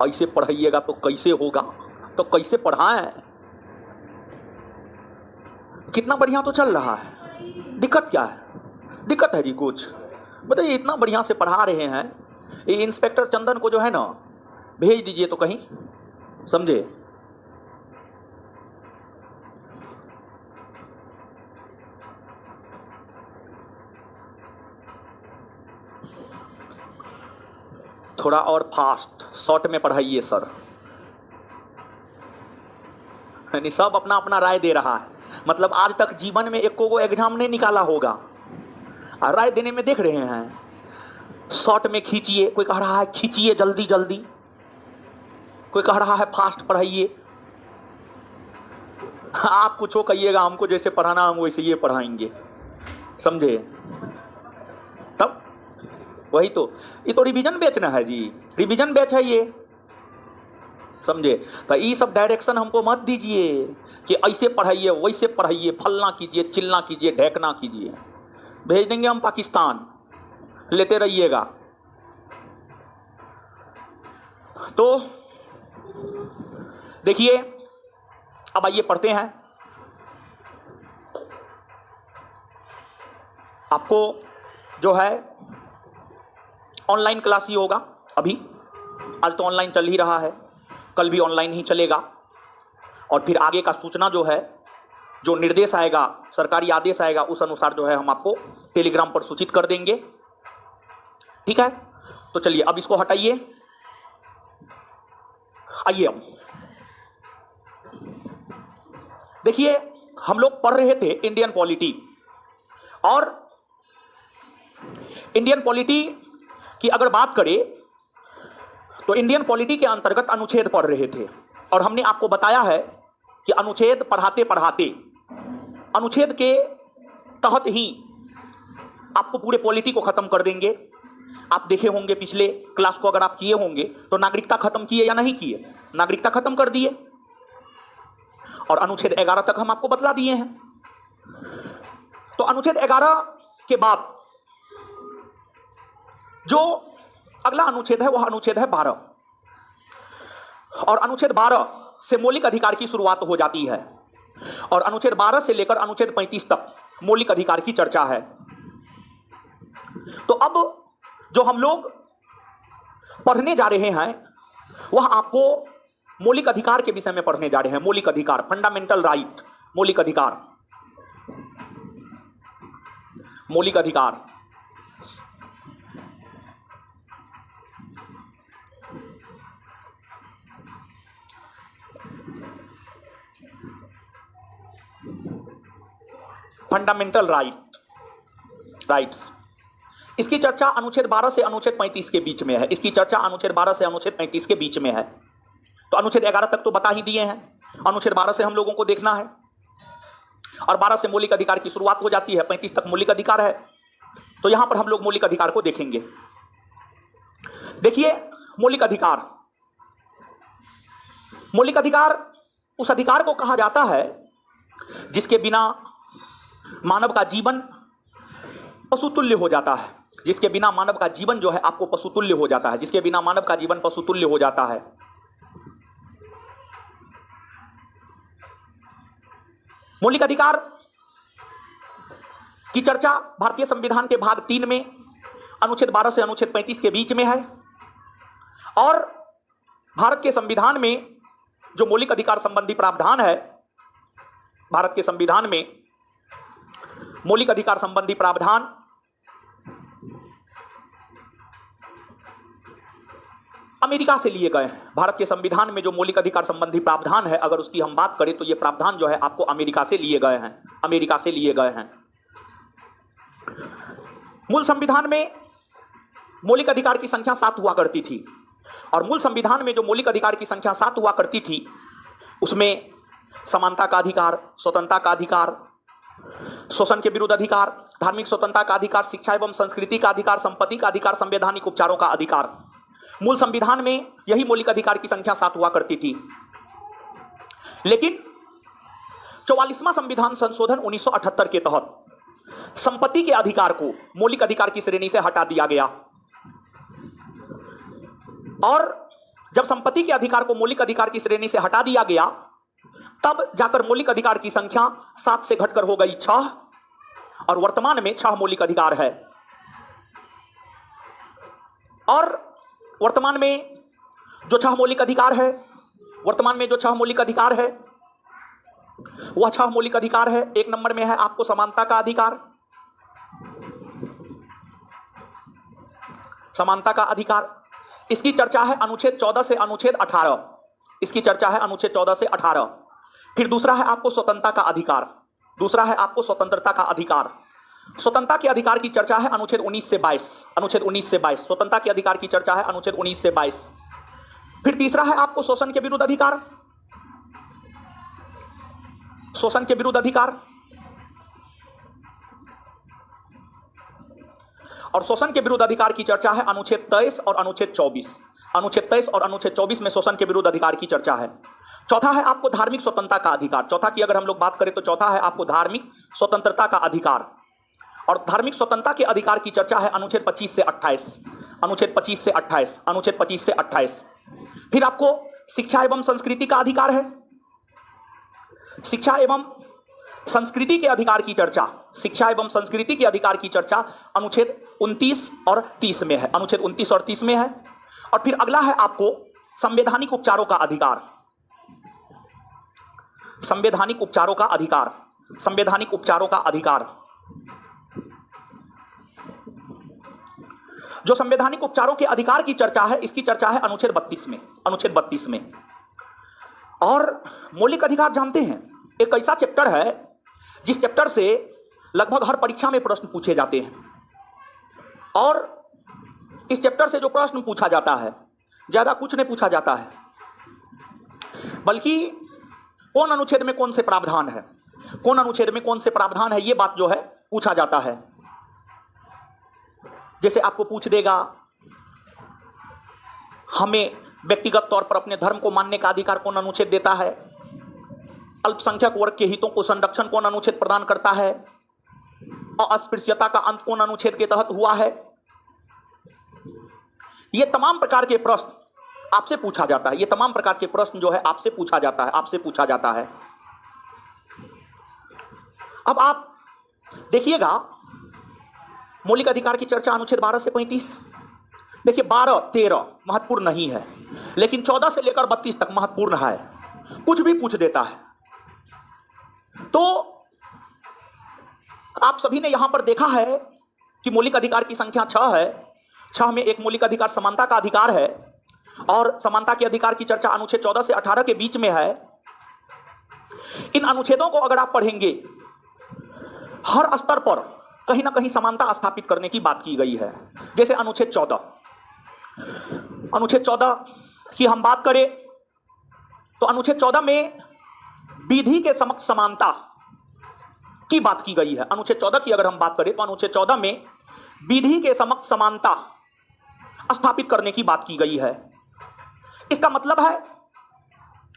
ऐसे पढ़ाइएगा तो कैसे होगा, तो कैसे पढ़ाएं? कितना बढ़िया तो चल रहा है, दिक्कत क्या है? दिक्कत है जी कुछ? बताइए, इतना बढ़िया से पढ़ा रहे हैं, ये इंस्पेक्टर चंदन को जो है ना भेज दीजिए तो कहीं, समझे? थोड़ा और फास्ट शॉर्ट में पढ़ाइए सर। यानी सब अपना अपना राय दे रहा है, मतलब आज तक जीवन में एक को एग्जाम नहीं निकाला होगा, राय देने में देख रहे हैं। शॉर्ट में खींचिए, कोई कह रहा है खींचिए जल्दी जल्दी, कोई कह रहा है फास्ट पढ़ाइए। आप कुछ हो कहिएगा, हमको जैसे पढ़ाना हम वैसे ये पढ़ाएंगे, समझे? तब वही तो, ये तो रिवीजन बैच ना है जी, रिवीजन बैच है ये, समझे? तो ये सब डायरेक्शन हमको मत दीजिए कि ऐसे पढ़ाइए वैसे पढ़ाइए, फलना कीजिए चिलना कीजिए ढेकना कीजिए। भेज देंगे हम पाकिस्तान, लेते रहिएगा। तो देखिए, अब आइए पढ़ते हैं। आपको जो है ऑनलाइन क्लास ही होगा अभी, आज तो ऑनलाइन चल ही रहा है, कल भी ऑनलाइन ही चलेगा। और फिर आगे का सूचना जो है, जो निर्देश आएगा, सरकारी आदेश आएगा, उस अनुसार जो है हम आपको टेलीग्राम पर सूचित कर देंगे, ठीक है? तो चलिए अब इसको हटाइए, आइए अब देखिए, हम लोग पढ़ रहे थे इंडियन पॉलिटी, और इंडियन पॉलिटी की अगर बात करें तो इंडियन पॉलिटी के अंतर्गत अनुच्छेद पढ़ रहे थे, और हमने आपको बताया है कि अनुच्छेद पढ़ाते पढ़ाते अनुच्छेद के तहत ही आपको पूरे पॉलिटी को खत्म कर देंगे। आप देखे होंगे पिछले क्लास को अगर आप किए होंगे तो नागरिकता खत्म किए या नहीं किए? नागरिकता खत्म कर दिए, और अनुच्छेद 11 तक हम आपको बतला दिए हैं। तो अनुच्छेद 11 के बाद जो अगला अनुच्छेद है वह अनुच्छेद है 12, और अनुच्छेद 12 से मौलिक अधिकार की शुरुआत हो जाती है, और अनुच्छेद 12 से लेकर अनुच्छेद 35 तक मौलिक अधिकार की चर्चा है। तो अब जो हम लोग पढ़ने जा रहे हैं वह आपको मौलिक अधिकार के विषय में पढ़ने जा रहे हैं। मौलिक अधिकार, फंडामेंटल राइट, मौलिक अधिकार, मौलिक अधिकार। फंडामेंटल राइट्स, इसकी चर्चा अनुच्छेद 12 से अनुच्छेद 35 के बीच में है। इसकी चर्चा अनुच्छेद 12 से अनुच्छेद 35 के बीच में है। तो अनुच्छेद 11 तक तो बता ही दिए हैं, अनुच्छेद 12 से हम लोगों को देखना है, और 12 से मौलिक अधिकार की शुरुआत हो जाती है, 35 तक मौलिक अधिकार है। तो यहां पर हम लोग मौलिक अधिकार को देखेंगे। देखिए, मौलिक अधिकार, मौलिक अधिकार उस अधिकार को कहा जाता है जिसके बिना मानव का जीवन पशुतुल्य हो जाता है, जिसके बिना मानव का जीवन जो है आपको पशुतुल्य हो जाता है, जिसके बिना मानव का जीवन पशुतुल्य हो जाता है। मौलिक अधिकार की चर्चा भारतीय संविधान के भाग 3 में अनुच्छेद 12 से अनुच्छेद 35 के बीच में है, और भारत के संविधान में जो मौलिक अधिकार संबंधी प्रावधान है, भारत के संविधान में मौलिक अधिकार संबंधी प्रावधान अमेरिका से लिए गए हैं। भारत के संविधान में जो मौलिक अधिकार संबंधी प्रावधान है, अगर उसकी हम बात करें तो ये प्रावधान जो है आपको अमेरिका से लिए गए हैं, अमेरिका से लिए गए हैं। मूल संविधान में मौलिक अधिकार की संख्या 7 हुआ करती थी, और मूल संविधान में जो मौलिक अधिकार की संख्या 7 हुआ करती थी उसमें समानता का अधिकार, स्वतंत्रता का अधिकार, शोषण के विरुद्ध अधिकार, धार्मिक स्वतंत्रता का अधिकार, शिक्षा एवं संस्कृति का अधिकार, संपत्ति का अधिकार, संवैधानिक उपचारों का अधिकार, मूल संविधान में यही मौलिक अधिकार की संख्या 7 हुआ करती थी। लेकिन 44वां संविधान संशोधन 1978 के तहत संपत्ति के अधिकार को मौलिक अधिकार की श्रेणी से हटा दिया गया, और जब संपत्ति के अधिकार को मौलिक अधिकार की श्रेणी से हटा दिया गया, तब जाकर मौलिक अधिकार की संख्या 7 से घटकर हो गई 6, और वर्तमान में 6 मौलिक अधिकार है। और वर्तमान में जो 6 मौलिक अधिकार है, वर्तमान में जो 6 मौलिक अधिकार है, वह 6 मौलिक अधिकार है। एक नंबर में है आपको समानता का अधिकार, समानता का अधिकार। इसकी चर्चा है अनुच्छेद 14 से अनुच्छेद 18, इसकी चर्चा है अनुच्छेद 14 से 18। फिर दूसरा है आपको स्वतंत्रता का अधिकार, दूसरा है आपको स्वतंत्रता का अधिकार। स्वतंत्रता के अधिकार की चर्चा है अनुच्छेद 19 से 22, अनुच्छेद 19 से 22, स्वतंत्रता के अधिकार की चर्चा है अनुच्छेद 19 से 22। फिर तीसरा है आपको शोषण के विरुद्ध अधिकार, शोषण के विरुद्ध अधिकार। और शोषण के विरुद्ध अधिकार की चर्चा है अनुच्छेद 23 और अनुच्छेद 24, अनुच्छेद 23 और अनुच्छेद 24 में शोषण के विरुद्ध अधिकार की चर्चा है। चौथा है आपको धार्मिक स्वतंत्रता का अधिकार, चौथा की अगर हम लोग बात करें तो चौथा है आपको धार्मिक स्वतंत्रता का अधिकार। और धार्मिक स्वतंत्रता के अधिकार की चर्चा है अनुच्छेद 25 से 28, अनुच्छेद 25 से 28, अनुच्छेद 25 से 28। फिर आपको शिक्षा एवं संस्कृति का अधिकार है, शिक्षा एवं संस्कृति के अधिकार की चर्चा, शिक्षा एवं संस्कृति के अधिकार की चर्चा अनुच्छेद 29 और 30 में है, अनुच्छेद 29 और 30 में है। और फिर अगला है आपको संवैधानिक उपचारों का अधिकार, संवैधानिक उपचारों का अधिकार, संवैधानिक उपचारों का अधिकार। जो संवैधानिक उपचारों के अधिकार की चर्चा है, इसकी चर्चा है अनुच्छेद 32 में, अनुच्छेद 32 में। और मौलिक अधिकार जानते हैं एक ऐसा चैप्टर है जिस चैप्टर से लगभग हर परीक्षा में प्रश्न पूछे जाते हैं, और इस चैप्टर से जो प्रश्न पूछा जाता है ज्यादा कुछ नहीं पूछा जाता है, बल्कि कौन अनुच्छेद में कौन से प्रावधान है, कौन अनुच्छेद में कौन से प्रावधान है, यह बात जो है पूछा जाता है। जैसे आपको पूछ देगा हमें व्यक्तिगत तौर पर अपने धर्म को मानने का अधिकार कौन अनुच्छेद देता है, अल्पसंख्यक वर्ग के हितों को संरक्षण कौन अनुच्छेद प्रदान करता है, अस्पृश्यता का अंत कौन अनुच्छेद के तहत हुआ है। ये तमाम प्रकार के प्रश्न आपसे पूछा जाता है, ये तमाम प्रकार के प्रश्न जो है आपसे पूछा जाता है, आपसे पूछा जाता है। अब आप देखिएगा मौलिक अधिकार की चर्चा अनुच्छेद 12 से 35। देखिए 12, 13 महत्वपूर्ण नहीं है, लेकिन 14 से लेकर 32 तक महत्वपूर्ण है, कुछ भी पूछ देता है। तो आप सभी ने यहां पर देखा है कि मौलिक अधिकार की संख्या 6 है, 6 में एक मौलिक अधिकार समानता का अधिकार है, और समानता के अधिकार की चर्चा अनुच्छेद 14 से 18 के बीच में है। इन अनुच्छेदों को अगर आप पढ़ेंगे, हर स्तर पर कहीं ना कहीं समानता स्थापित करने की बात की गई है। जैसे अनुच्छेद 14, अनुच्छेद 14 की हम बात करें तो अनुच्छेद 14 में विधि के समक्ष समानता की बात की गई है। अनुच्छेद 14 की अगर हम बात करें तो अनुच्छेद 14 में विधि के समक्ष समानता स्थापित करने की बात की गई है। इसका मतलब है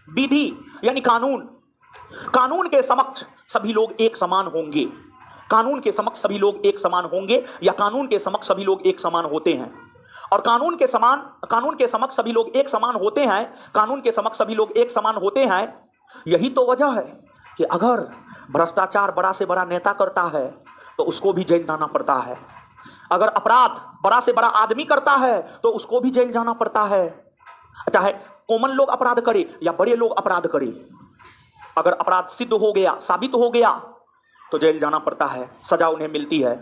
विधि यानी कानून, कानून के समक्ष सभी लोग एक समान होंगे, कानून के समक्ष सभी लोग एक समान होंगे, या कानून के समक्ष सभी लोग एक समान होते हैं। और कानून के समक्ष सभी लोग एक समान होते हैं, कानून के समक्ष सभी लोग एक समान होते हैं। यही तो वजह है कि अगर भ्रष्टाचार बड़ा से बड़ा नेता करता है तो उसको भी जेल जाना पड़ता है, अगर अपराध बड़ा से बड़ा आदमी करता है तो उसको भी जेल जाना पड़ता है, चाहे कॉमन लोग अपराध करे या बड़े लोग अपराध करे। अगर अपराध सिद्ध हो गया, साबित हो गया, तो जेल जाना पड़ता है, सजा उन्हें मिलती है।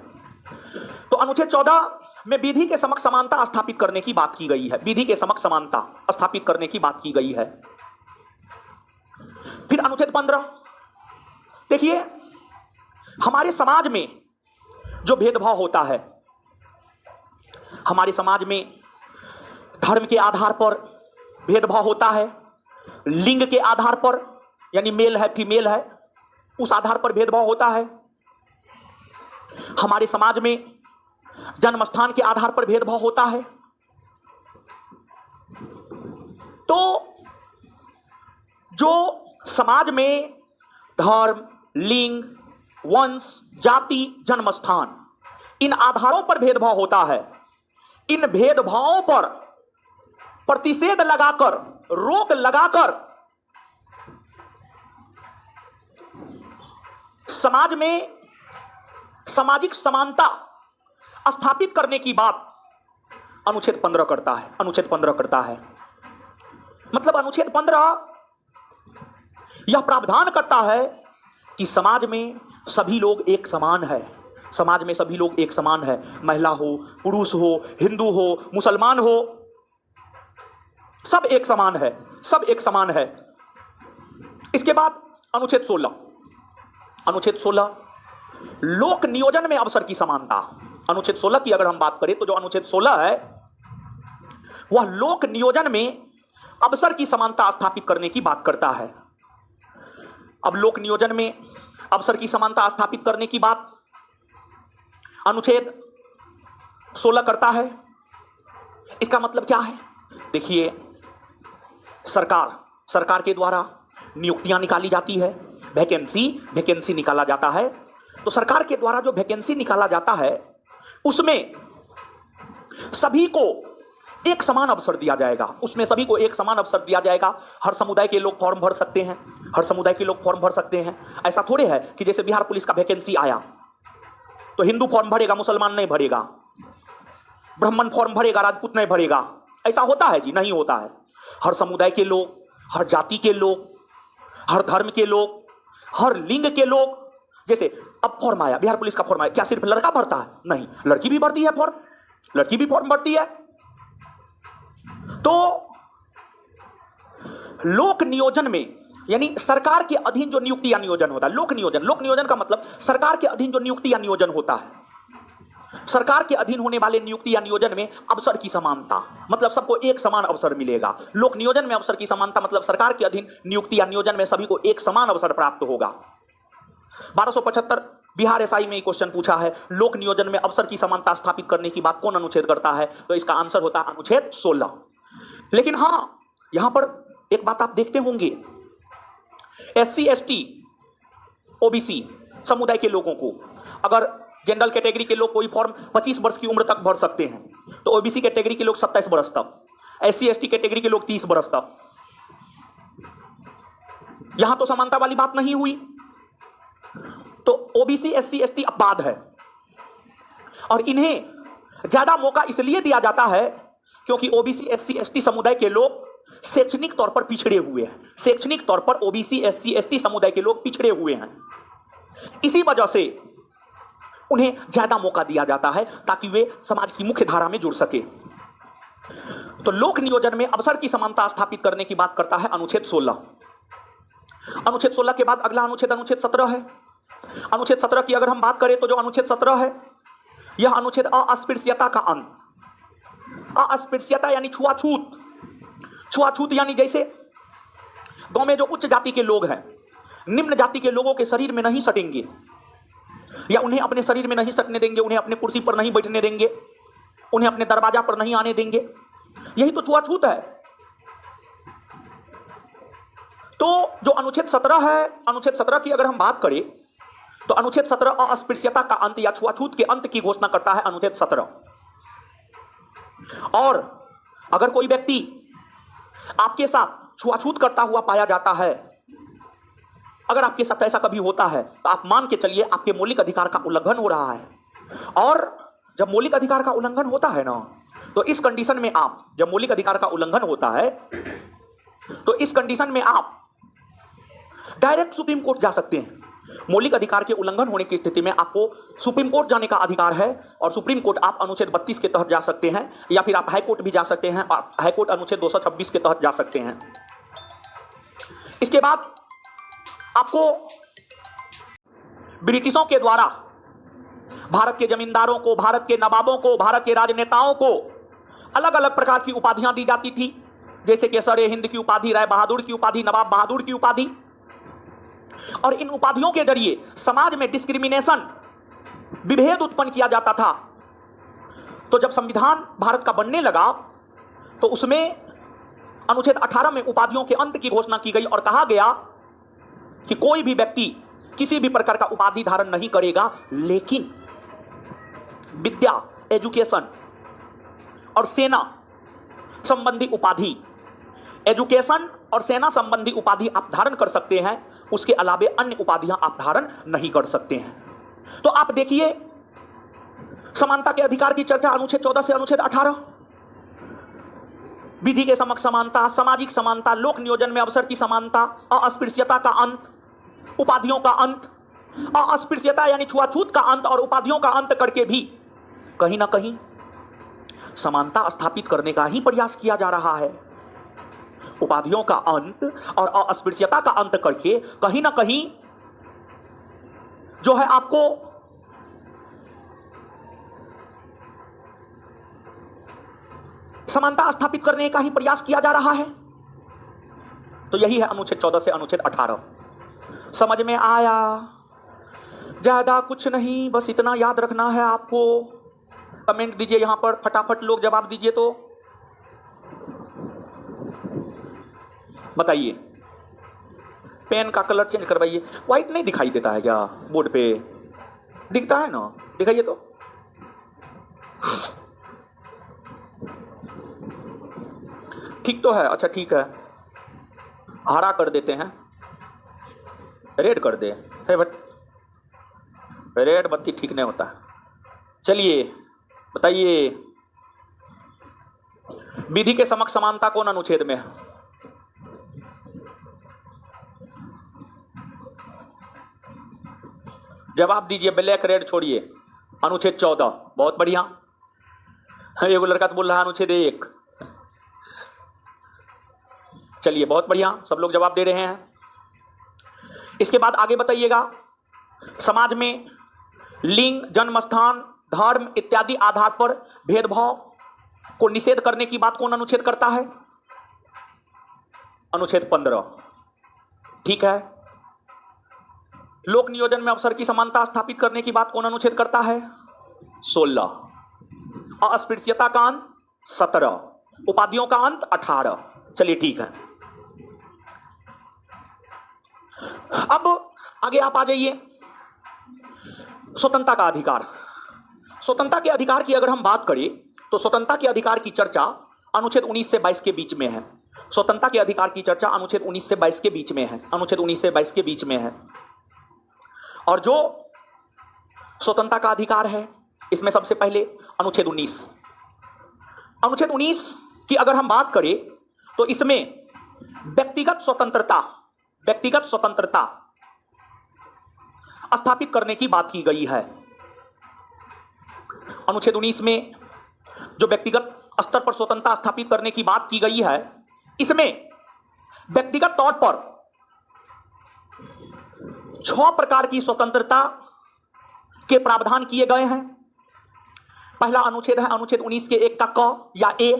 तो अनुच्छेद 14 में विधि के समक्ष समानता स्थापित करने की बात की गई है, विधि के समक्ष समानता स्थापित करने की बात की गई है। फिर अनुच्छेद 15 देखिए, हमारे समाज में जो भेदभाव होता है, हमारे समाज में धर्म के आधार पर भेदभाव होता है, लिंग के आधार पर यानी मेल है फीमेल है उस आधार पर भेदभाव होता है, हमारे समाज में जन्म स्थान के आधार पर भेदभाव होता है। तो जो समाज में धर्म, लिंग, वंश, जाति, जन्म स्थान इन आधारों पर भेदभाव होता है, इन भेदभावों पर प्रतिषेध लगाकर, रोक लगाकर समाज में सामाजिक समानता स्थापित करने की बात अनुच्छेद 15 करता है। अनुच्छेद 15 करता है मतलब अनुच्छेद 15 यह प्रावधान करता है कि समाज में सभी लोग एक समान है। समाज में सभी लोग एक समान है, महिला हो, पुरुष हो, हिंदू हो, मुसलमान हो, सब एक समान है, सब एक समान है। इसके बाद अनुच्छेद 16, अनुच्छेद 16 लोक नियोजन में अवसर की समानता। अनुच्छेद 16 की अगर हम बात करें तो जो अनुच्छेद 16 है वह लोक नियोजन में अवसर की समानता स्थापित करने की बात करता है। अब लोक नियोजन में अवसर की समानता स्थापित करने की बात अनुच्छेद 16 करता है। इसका मतलब क्या है? देखिए, सरकार के द्वारा नियुक्तियां निकाली जाती है, वैकेंसी निकाला जाता है। तो सरकार के द्वारा जो वैकेंसी निकाला जाता है उसमें सभी को एक समान अवसर दिया जाएगा, उसमें सभी को एक समान अवसर दिया जाएगा। हर समुदाय के लोग फॉर्म भर सकते हैं, हर समुदाय के लोग फॉर्म भर सकते हैं। ऐसा थोड़े है कि जैसे बिहार पुलिस का वैकेंसी आया तो हिंदू फॉर्म भरेगा, मुसलमान नहीं भरेगा, ब्राह्मण फॉर्म भरेगा, राजपूत नहीं भरेगा। ऐसा होता है जी? नहीं होता है। हर समुदाय के लोग, हर जाति के लोग, हर धर्म के लोग, हर लिंग के लोग, जैसे अब फॉर्म आया, बिहार पुलिस का फॉर्म आया, क्या सिर्फ लड़का भरता है? नहीं, लड़की भी भरती है फॉर्म, लड़की भी फॉर्म भरती है। तो लोक नियोजन में यानी सरकार के अधीन जो नियुक्ति या नियोजन होता है, लोक नियोजन का मतलब सरकार के अधीन जो नियुक्ति या नियोजन होता है, सरकार के अधीन होने वाले नियुक्ति या नियोजन में अवसर की समानता, मतलब सबको एक समान अवसर मिलेगा। लोक नियोजन में अवसर की समानता मतलब सरकार के अधीन नियुक्ति या नियोजन में सभी को एक समान अवसर प्राप्त होगा। 1275 बिहार एसआई में क्वेश्चन पूछा है, लोक नियोजन में अवसर की समानता स्थापित करने की बात कौन अनुच्छेद करता है? तो इसका आंसर होता है अनुच्छेद 16। लेकिन हां, यहां पर एक बात आप देखते होंगे, एससी एसटी ओबीसी समुदाय के लोगों को, अगर जनरल कैटेगरी के लोग कोई फॉर्म 25 वर्ष की उम्र तक भर सकते हैं, तो ओबीसी कैटेगरी के लोग 27 वर्ष तक, एससी एसटी कैटेगरी के लोग 30 वर्ष तक। यहां तो समानता वाली बात नहीं हुई, तो ओबीसी एससी एसटी अपवाद है और इन्हें ज्यादा मौका इसलिए दिया जाता है क्योंकि ओबीसी एससी एसटी समुदाय के लोग शैक्षणिक तौर पर पिछड़े हुए हैं। शैक्षणिक तौर पर ओबीसी एससी एसटी समुदाय के लोग पिछड़े हुए हैं, इसी वजह से उन्हें ज्यादा मौका दिया जाता है ताकि वे समाज की मुख्य धारा में जुड़ सके। तो लोक नियोजन में अवसर की समानता स्थापित करने की बात करता है अनुच्छेद 16। अनुच्छेद 16 के बाद अगला अनुच्छेद 17 है। अनुच्छेद 17 की अगर हम बात करें तो जो अनुच्छेद 17 है यह अनुच्छेद अस्पृश्यता का अंत। अस्पृश्यता यानी छुआछूत। छुआछूत यानी जैसे गांव में जो उच्च जाति के लोग हैं निम्न जाति के लोगों के शरीर में नहीं सटेंगे या उन्हें अपने शरीर में नहीं सटने देंगे, उन्हें अपने कुर्सी पर नहीं बैठने देंगे, उन्हें अपने दरवाजा पर नहीं आने देंगे, यही तो छुआछूत है। तो जो अनुच्छेद 17 है, अनुच्छेद 17 की अगर हम बात करें तो अनुच्छेद 17 अस्पृश्यता का अंत या छुआछूत के अंत की घोषणा करता है अनुच्छेद 17। और अगर कोई व्यक्ति आपके साथ छुआछूत करता हुआ पाया जाता है, अगर आपके साथ ऐसा कभी होता है तो आप मान के चलिए आपके मौलिक अधिकार का उल्लंघन हो रहा है। और जब मौलिक अधिकार का उल्लंघन होता है ना, तो इस कंडीशन में आप, जब मौलिक अधिकार का उल्लंघन होता है तो इस कंडीशन में आप डायरेक्ट सुप्रीम कोर्ट जा सकते हैं। मौलिक अधिकार के उल्लंघन होने की स्थिति में आपको सुप्रीम कोर्ट जाने का अधिकार है और सुप्रीम कोर्ट आप अनुच्छेद 32 के तहत जा सकते हैं या फिर आप हाई कोर्ट भी जा सकते हैं और हाई कोर्ट अनुच्छेद 226 के तहत जा सकते हैं। इसके बाद आपको ब्रिटिशों के द्वारा भारत के जमींदारों को, भारत के नवाबों को, भारत के राजनेताओं को अलग अलग प्रकार की उपाधियां दी जाती थी, जैसे कि सर हिंद की उपाधि, राय बहादुर की उपाधि, नवाब बहादुर की उपाधि। और इन उपाधियों के जरिए समाज में डिस्क्रिमिनेशन, विभेद उत्पन्न किया जाता था। तो जब संविधान भारत का बनने लगा तो उसमें अनुच्छेद 18 में उपाधियों के अंत की घोषणा की गई और कहा गया कि कोई भी व्यक्ति किसी भी प्रकार का उपाधि धारण नहीं करेगा, लेकिन विद्या, एजुकेशन और सेना संबंधी उपाधि, एजुकेशन और सेना संबंधी उपाधि आप धारण कर सकते हैं, उसके अलावे अन्य उपाधियां आप धारण नहीं कर सकते हैं। तो आप देखिए, समानता के अधिकार की चर्चा अनुच्छेद 14 से अनुच्छेद 18, विधि के समक्ष समानता, सामाजिक समानता, लोक नियोजन में अवसर की समानता, अस्पृश्यता का अंत, उपाधियों का अंत, अस्पृश्यता यानी छुआछूत का अंत और उपाधियों का अंत करके भी कहीं ना कहीं समानता स्थापित करने का ही प्रयास किया जा रहा है। उपाधियों का अंत और अस्पृश्यता का अंत करके कहीं ना कहीं जो है आपको समानता स्थापित करने का ही प्रयास किया जा रहा है। तो यही है अनुच्छेद 14 से अनुच्छेद 18। समझ में आया? ज्यादा कुछ नहीं, बस इतना याद रखना है आपको। कमेंट दीजिए यहां पर, फटाफट लोग जवाब दीजिए। तो बताइए, पेन का कलर चेंज करवाइए। व्हाइट नहीं दिखाई देता है क्या बोर्ड पे? दिखता है ना, दिखाइए तो। ठीक तो है, अच्छा ठीक है, हरा कर देते हैं, रेड कर दे है, बट रेड बत्ती ठीक नहीं होता। चलिए बताइए, विधि के समक्ष समानता कौन अनुच्छेद में है? जवाब दीजिए, ब्लैक रेड छोड़िए। अनुच्छेद 14। बहुत बढ़िया। एगो लड़का तो बोल रहा है अनुच्छेद 1। चलिए बहुत बढ़िया, सब लोग जवाब दे रहे हैं। इसके बाद आगे बताइएगा, समाज में लिंग, जन्म स्थान, धर्म इत्यादि आधार पर भेदभाव को निषेध करने की बात कौन अनुच्छेद करता है? अनुच्छेद 15। ठीक है। लोक नियोजन में अवसर की समानता स्थापित करने की बात कौन अनुच्छेद करता है? 16। अस्पृश्यता का अंत 17। उपाधियों का अंत 18। चलिए ठीक है। अब आगे आप आ जाइए, स्वतंत्रता का अधिकार। स्वतंत्रता के अधिकार की अगर हम बात करें तो स्वतंत्रता के अधिकार की चर्चा अनुच्छेद 19 से 22 के बीच में है। स्वतंत्रता के अधिकार की चर्चा अनुच्छेद 19 से 22 के बीच में है। अनुच्छेद 19 से 22 के बीच में है। और जो स्वतंत्रता का अधिकार है, इसमें सबसे पहले अनुच्छेद 19। अनुच्छेद 19 की अगर हम बात करें तो इसमें व्यक्तिगत स्वतंत्रता स्थापित करने की बात की गई है। अनुच्छेद 19 में जो व्यक्तिगत स्तर पर स्वतंत्रता स्थापित करने की बात की गई है, इसमें व्यक्तिगत तौर पर 6 प्रकार की स्वतंत्रता के प्रावधान किए गए हैं। पहला अनुच्छेद है अनुच्छेद 19 के 1 का क या ए।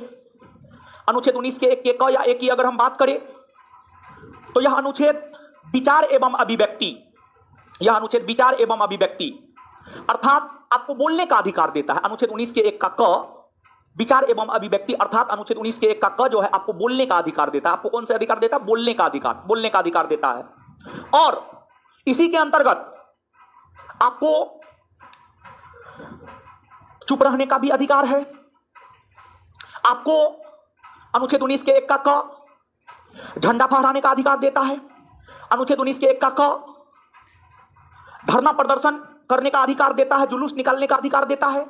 अनुच्छेद 19 के 1 के क या ए की अगर हम बात करें तो यह अनुच्छेद विचार एवं अभिव्यक्ति, यह अनुच्छेद विचार एवं अभिव्यक्ति अर्थात आपको बोलने का अधिकार देता है। अनुच्छेद 19 के 1 का क विचार एवं अभिव्यक्ति अर्थात अनुच्छेद 19 के 1 का क जो है आपको बोलने का अधिकार देता है। आपको कौन सा अधिकार देता है? बोलने का अधिकार, बोलने का अधिकार देता है। और इसी के अंतर्गत आपको चुप रहने का भी अधिकार है। आपको अनुच्छेद 19 के 1 का क झंडा फहराने का अधिकार देता है। अनुच्छेद 19 के 1 का क धरना प्रदर्शन करने का अधिकार देता है, जुलूस निकालने का अधिकार देता है,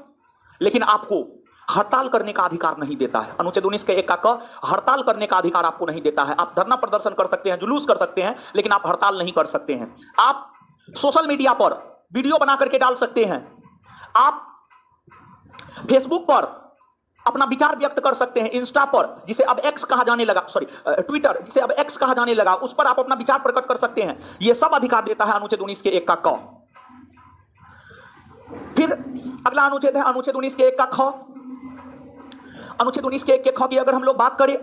लेकिन आपको हड़ताल करने का अधिकार नहीं देता है। अनुच्छेद 19 के 1 का क हड़ताल करने का अधिकार आपको नहीं देता है। आप धरना प्रदर्शन कर सकते हैं, जुलूस कर सकते हैं, लेकिन आप हड़ताल नहीं कर सकते हैं। आप सोशल मीडिया पर वीडियो बना करके डाल सकते हैं, आप फेसबुक पर अपना विचार व्यक्त कर सकते हैं, इंस्टा पर जिसे अब एक्स कहा जाने लगा, ट्विटर जिसे अब एक्स कहा जाने लगा, उस पर आप अपना विचार प्रकट कर सकते हैं। यह सब अधिकार देता है अनुच्छेद 19 के 1 का क। फिर अगला अनुच्छेद है अनुच्छेद 19 के 1 का ख। अनुच्छेद 19 के 1 के ख की अगर हम लोग बात करें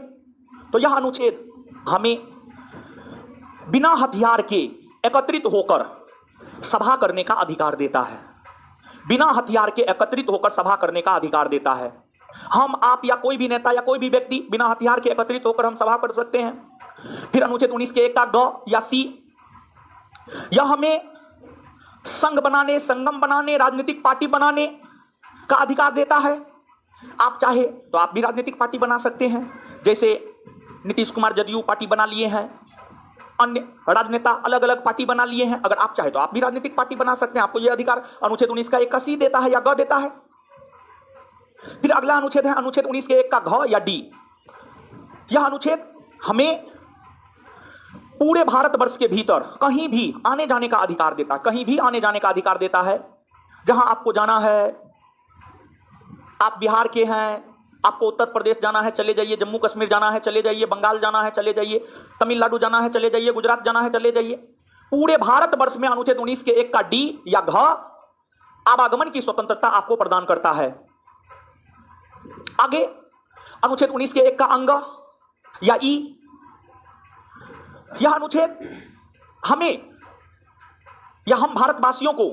तो यह अनुच्छेद हमें बिना हथियार के एकत्रित होकर सभा करने का अधिकार देता है। बिना हथियार के एकत्रित होकर सभा करने का अधिकार देता है। हम, आप या कोई भी नेता या कोई भी व्यक्ति बिना हथियार के एकत्रित होकर हम सभा कर सकते हैं। फिर अनुच्छेद 19 के 1 का ग या सी, यह हमें संघ बनाने, संगम बनाने, राजनीतिक पार्टी बनाने का अधिकार देता है। आप चाहे तो आप भी राजनीतिक पार्टी बना सकते हैं, जैसे नीतीश कुमार जदयू पार्टी बना लिए हैं, अन्य राजनेता अलग अलग पार्टी बना लिए हैं। अगर आप चाहे तो आप भी राजनीतिक पार्टी बना सकते हैं, आपको यह अधिकार अनुच्छेद 19 का 1 का सी देता है या ग देता है। फिर अगला अनुच्छेद है अनुच्छेद 19 के 1 का घ या डी। यह अनुच्छेद हमें पूरे भारतवर्ष के भीतर कहीं भी आने जाने का अधिकार देता है, कहीं भी आने जाने का अधिकार देता है। जहां आपको जाना है, आप बिहार के हैं, आपको उत्तर प्रदेश जाना है चले जाइए, जम्मू कश्मीर जाना है चले जाइए, बंगाल जाना है चले जाइए, तमिलनाडु जाना है चले जाइए, गुजरात जाना है चले जाइए। पूरे भारतवर्ष में अनुच्छेद 19 के 1 का डी या घ आवागमन की स्वतंत्रता आपको प्रदान करता है। आगे अनुच्छेद 19 के 1 का अंग या ई, यह अनुच्छेद हमें या हम भारतवासियों को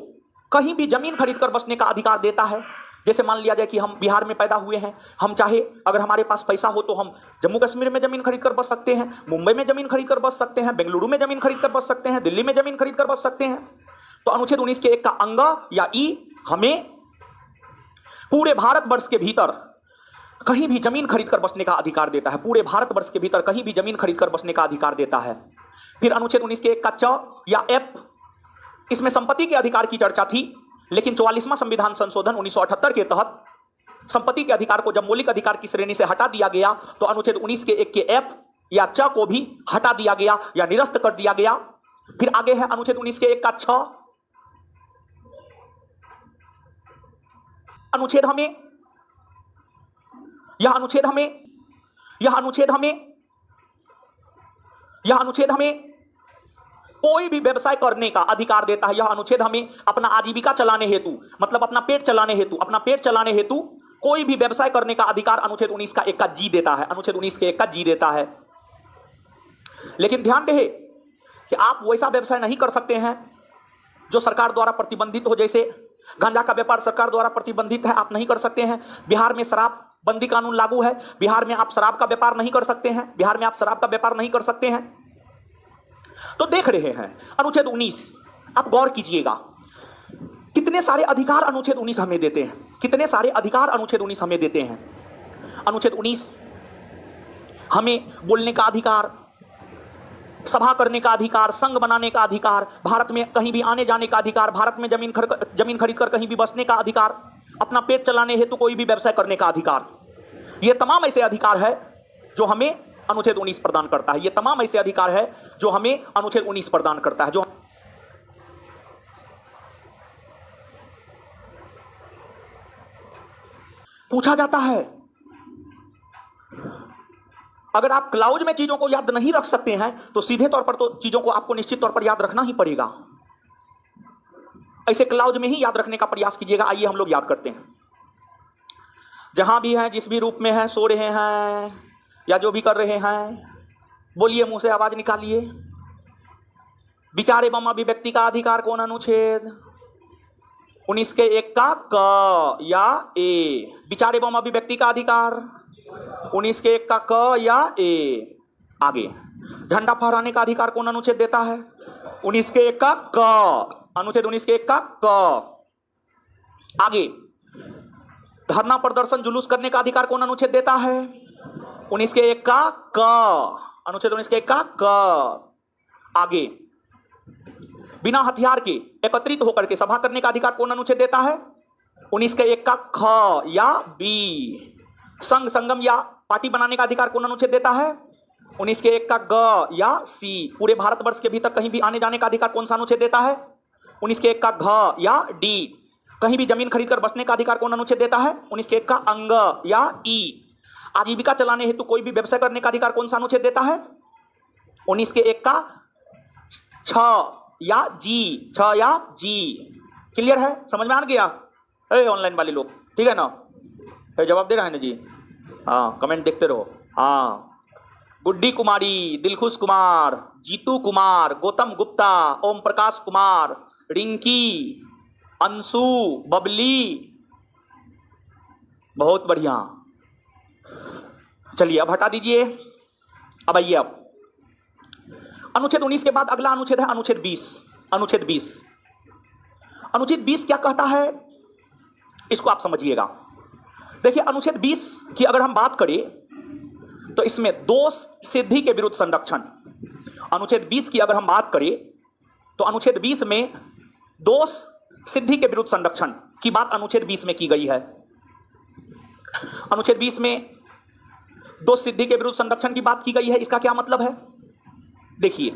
कहीं भी जमीन खरीदकर बसने का अधिकार देता है। जैसे मान लिया जाए कि हम बिहार में पैदा हुए हैं, हम चाहे अगर हमारे पास पैसा हो तो हम जम्मू कश्मीर में जमीन खरीदकर बस सकते हैं, मुंबई में जमीन खरीदकर बस सकते हैं, बेंगलुरु में जमीन खरीदकर बस सकते हैं, दिल्ली में जमीन खरीदकर बस सकते हैं। तो अनुच्छेद 19 के 1 का अंग या ई हमें पूरे भारतवर्ष के भीतर कहीं भी जमीन खरीदकर बसने का अधिकार देता है, पूरे भारतवर्ष के भीतर कहीं भी जमीन खरीदकर बसने का अधिकार देता है। फिर अनुच्छेद 19 के 1 का च या एफ, इसमें संपत्ति के अधिकार की चर्चा थी, लेकिन 44वां संविधान संशोधन 1978 के तहत संपत्ति के अधिकार को जब मौलिक अधिकार की श्रेणी से हटा दिया गया तो अनुच्छेद 19 के 1 के एफ या च को भी हटा दिया गया या निरस्त कर दिया गया। फिर आगे है अनुच्छेद 19 के 1 का 6, अनुच्छेद हमें कोई भी व्यवसाय करने का अधिकार देता है। यह अनुच्छेद हमें अपना आजीविका चलाने हेतु, मतलब अपना पेट चलाने हेतु कोई भी व्यवसाय करने का अधिकार अनुच्छेद 19 का 1 का जी देता है, अनुच्छेद 19 के 1 का जी देता है। लेकिन ध्यान रहे कि आप वैसा व्यवसाय नहीं कर सकते हैं जो सरकार द्वारा प्रतिबंधित हो। जैसे गांजा का व्यापार सरकार द्वारा प्रतिबंधित है, आप नहीं कर सकते हैं। बिहार में शराब बंदी कानून लागू है, बिहार में आप शराब का व्यापार नहीं कर सकते हैं, तो देख रहे हैं अनुच्छेद 19, आप गौर कीजिएगा कितने सारे अधिकार अनुच्छेद 19 हमें देते हैं, कितने सारे अधिकार अनुच्छेद 19 हमें देते हैं। अनुच्छेद 19 हमें बोलने का अधिकार, सभा करने का अधिकार, संघ बनाने का अधिकार, भारत में कहीं भी आने जाने का अधिकार, भारत में जमीन खरीदकर कहीं भी बसने का अधिकार, अपना पेट चलाने हेतु कोई भी व्यवसाय करने का अधिकार। ये तमाम ऐसे अधिकार है जो हमें अनुच्छेद 19 प्रदान करता है। ये तमाम ऐसे अधिकार है जो हमें अनुच्छेद 19 प्रदान करता है। जो पूछा जाता है, अगर आप क्लाउज में चीजों को याद नहीं रख सकते हैं तो सीधे तौर पर तो चीजों को आपको निश्चित तौर पर याद रखना ही पड़ेगा। ऐसे क्लाउज में ही याद रखने का प्रयास कीजिएगा। आइए हम लोग याद करते हैं। जहां भी हैं, जिस भी रूप में हैं, सो रहे हैं या जो भी कर रहे हैं, बोलिए, मुंह से आवाज निकालिए। विचार एवं अभिव्यक्ति का अधिकार कौन अनुच्छेद 19 के 1 का क या ए। विचार एवं अभिव्यक्ति का अधिकार 19 के 1 का क या ए। आगे झंडा फहराने का अधिकार कौन अनुच्छेद देता है 19 के 1 का क, अनुच्छेद 19 के 1 का क। आगे धरना प्रदर्शन जुलूस करने का अधिकार कौन अनुच्छेद देता है 19 के 1 का क, अनुच्छेद 19 के 1 का क। आगे बिना हथियार के एकत्रित होकर के सभा करने का अधिकार कौन अनुच्छेद देता है 19 के 1 का ख या बी। संघ संगम या पार्टी बनाने का अधिकार कौन अनुच्छेद देता है 19 के 1 का ग या सी। पूरे भारतवर्ष के भीतर कहीं भी आने जाने का अधिकार कौन सा अनुच्छेद देता है 19 के 1 का घ या डी। कहीं भी जमीन खरीदकर बसने का अधिकार कौन अनुच्छेद देता है 19 के 1 का अंग या ई। आजीविका चलाने हेतु कोई भी व्यवसाय करने का अधिकार कौन सा अनुच्छेद देता है 19 के 1 का छ या जी, छ या जी। क्लियर है, समझ में आ गया? ऑनलाइन वाले लोग ठीक है ना, जवाब दे रहे हैं ना जी? हाँ, कमेंट देखते रहो। हाँ, गुड्डी कुमारी, दिलखुश कुमार, जीतू कुमार, गौतम गुप्ता, ओम प्रकाश कुमार, रिंकी, अंशु, बबली, बहुत बढ़िया। चलिए अब हटा दीजिए। अब आइए, अब अनुच्छेद 19 के बाद अगला अनुच्छेद है अनुच्छेद 20। अनुच्छेद 20, अनुच्छेद 20 क्या कहता है इसको आप समझिएगा। देखिए अनुच्छेद 20 की अगर हम बात करें तो इसमें दोष सिद्धि के विरुद्ध संरक्षण, अनुच्छेद 20 की अगर हम बात करें तो अनुच्छेद 20 में दोष सिद्धि के विरुद्ध संरक्षण की बात अनुच्छेद 20 में की गई है। अनुच्छेद 20 में दोष सिद्धि के विरुद्ध संरक्षण की बात की गई है। इसका क्या मतलब है? देखिए,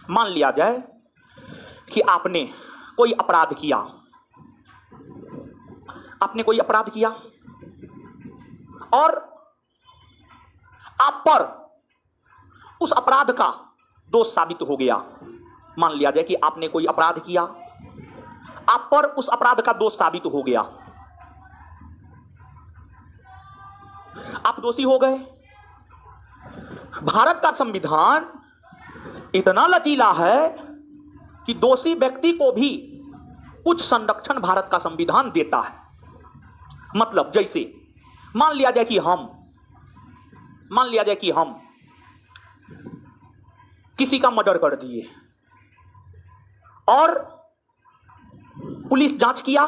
मान लिया जाए कि आपने कोई अपराध किया, आपने कोई अपराध किया और आप पर उस अपराध का दोष साबित हो गया। मान लिया जाए कि आपने कोई अपराध किया, आप पर उस अपराध का दोष साबित हो गया, आप दोषी हो गए। भारत का संविधान इतना लचीला है कि दोषी व्यक्ति को भी कुछ संरक्षण भारत का संविधान देता है। मतलब जैसे मान लिया जाए कि हम किसी का मर्डर कर दिए और पुलिस जांच किया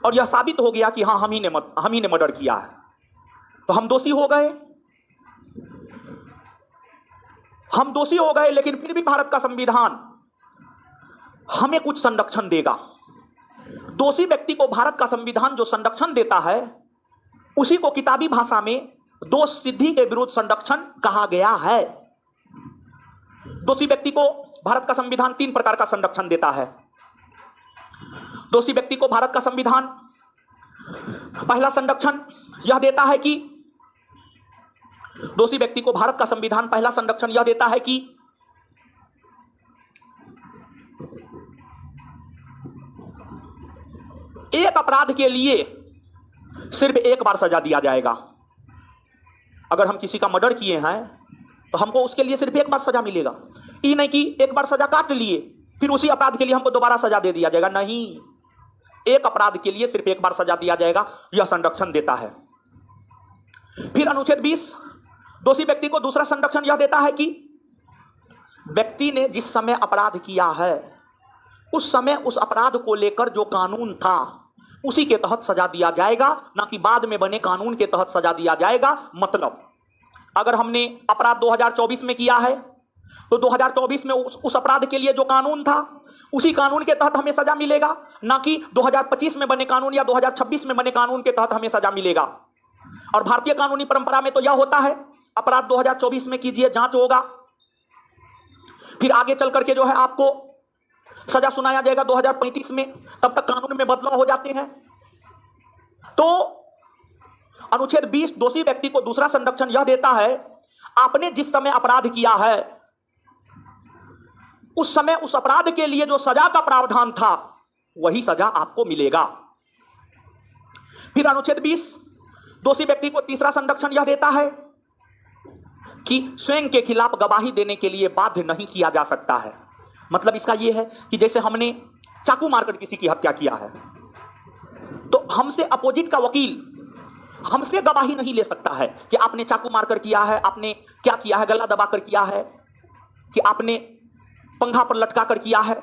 और यह साबित हो गया कि हाँ हम ही ने मर्डर किया है, तो हम दोषी हो गए। हम दोषी हो गए, लेकिन फिर भी भारत का संविधान हमें कुछ संरक्षण देगा। दोषी व्यक्ति को भारत का संविधान जो संरक्षण देता है उसी को किताबी भाषा में दोष सिद्धि के विरुद्ध संरक्षण कहा गया है। दोषी व्यक्ति को भारत का संविधान 3 प्रकार का संरक्षण देता है। दोषी व्यक्ति को भारत का संविधान पहला संरक्षण यह देता है कि दोषी व्यक्ति को भारत का संविधान पहला संरक्षण यह देता है कि एक अपराध के लिए सिर्फ एक बार सजा दिया जाएगा। अगर हम किसी का मर्डर किए हैं तो हमको उसके लिए सिर्फ एक बार सजा मिलेगा। ये नहीं कि एक बार सजा काट लिए फिर उसी अपराध के लिए हमको दोबारा सजा दे दिया जाएगा, नहीं, एक अपराध के लिए सिर्फ एक बार सजा दिया जाएगा, यह संरक्षण देता है। फिर अनुच्छेद 20 दोषी व्यक्ति को दूसरा संरक्षण यह देता है कि व्यक्ति ने जिस समय अपराध किया है उस समय उस अपराध को लेकर जो कानून था उसी के तहत सजा दिया जाएगा, ना कि बाद में बने कानून के तहत सजा दिया जाएगा। मतलब अगर हमने अपराध 2024 में किया है तो 2024 में उस अपराध के लिए जो कानून था उसी कानून के तहत हमें सजा मिलेगा, ना कि 2025 में बने कानून या 2026 में बने कानून के तहत हमें सजा मिलेगा। और भारतीय कानूनी परंपरा में तो यह होता है, अपराध 2024 में कीजिए, जांच होगा, फिर आगे चल करके जो है आपको सजा सुनाया जाएगा 2035 में, तब तक कानून में बदलाव हो जाते हैं। तो अनुच्छेद 20 दोषी व्यक्ति को दूसरा संरक्षण यह देता है, आपने जिस समय अपराध किया है उस समय उस अपराध के लिए जो सजा का प्रावधान था वही सजा आपको मिलेगा। फिर अनुच्छेद 20 दोषी व्यक्ति को तीसरा संरक्षण यह देता है कि स्वयं के खिलाफ गवाही देने के लिए बाध्य नहीं किया जा सकता है। मतलब इसका यह है कि जैसे हमने चाकू मारकर किसी की हत्या किया है तो हमसे अपोजिट का वकील हमसे गवाही नहीं ले सकता है कि आपने चाकू मारकर किया है, आपने क्या किया है, गला दबाकर किया है, कि आपने पंखा पर लटका कर किया है,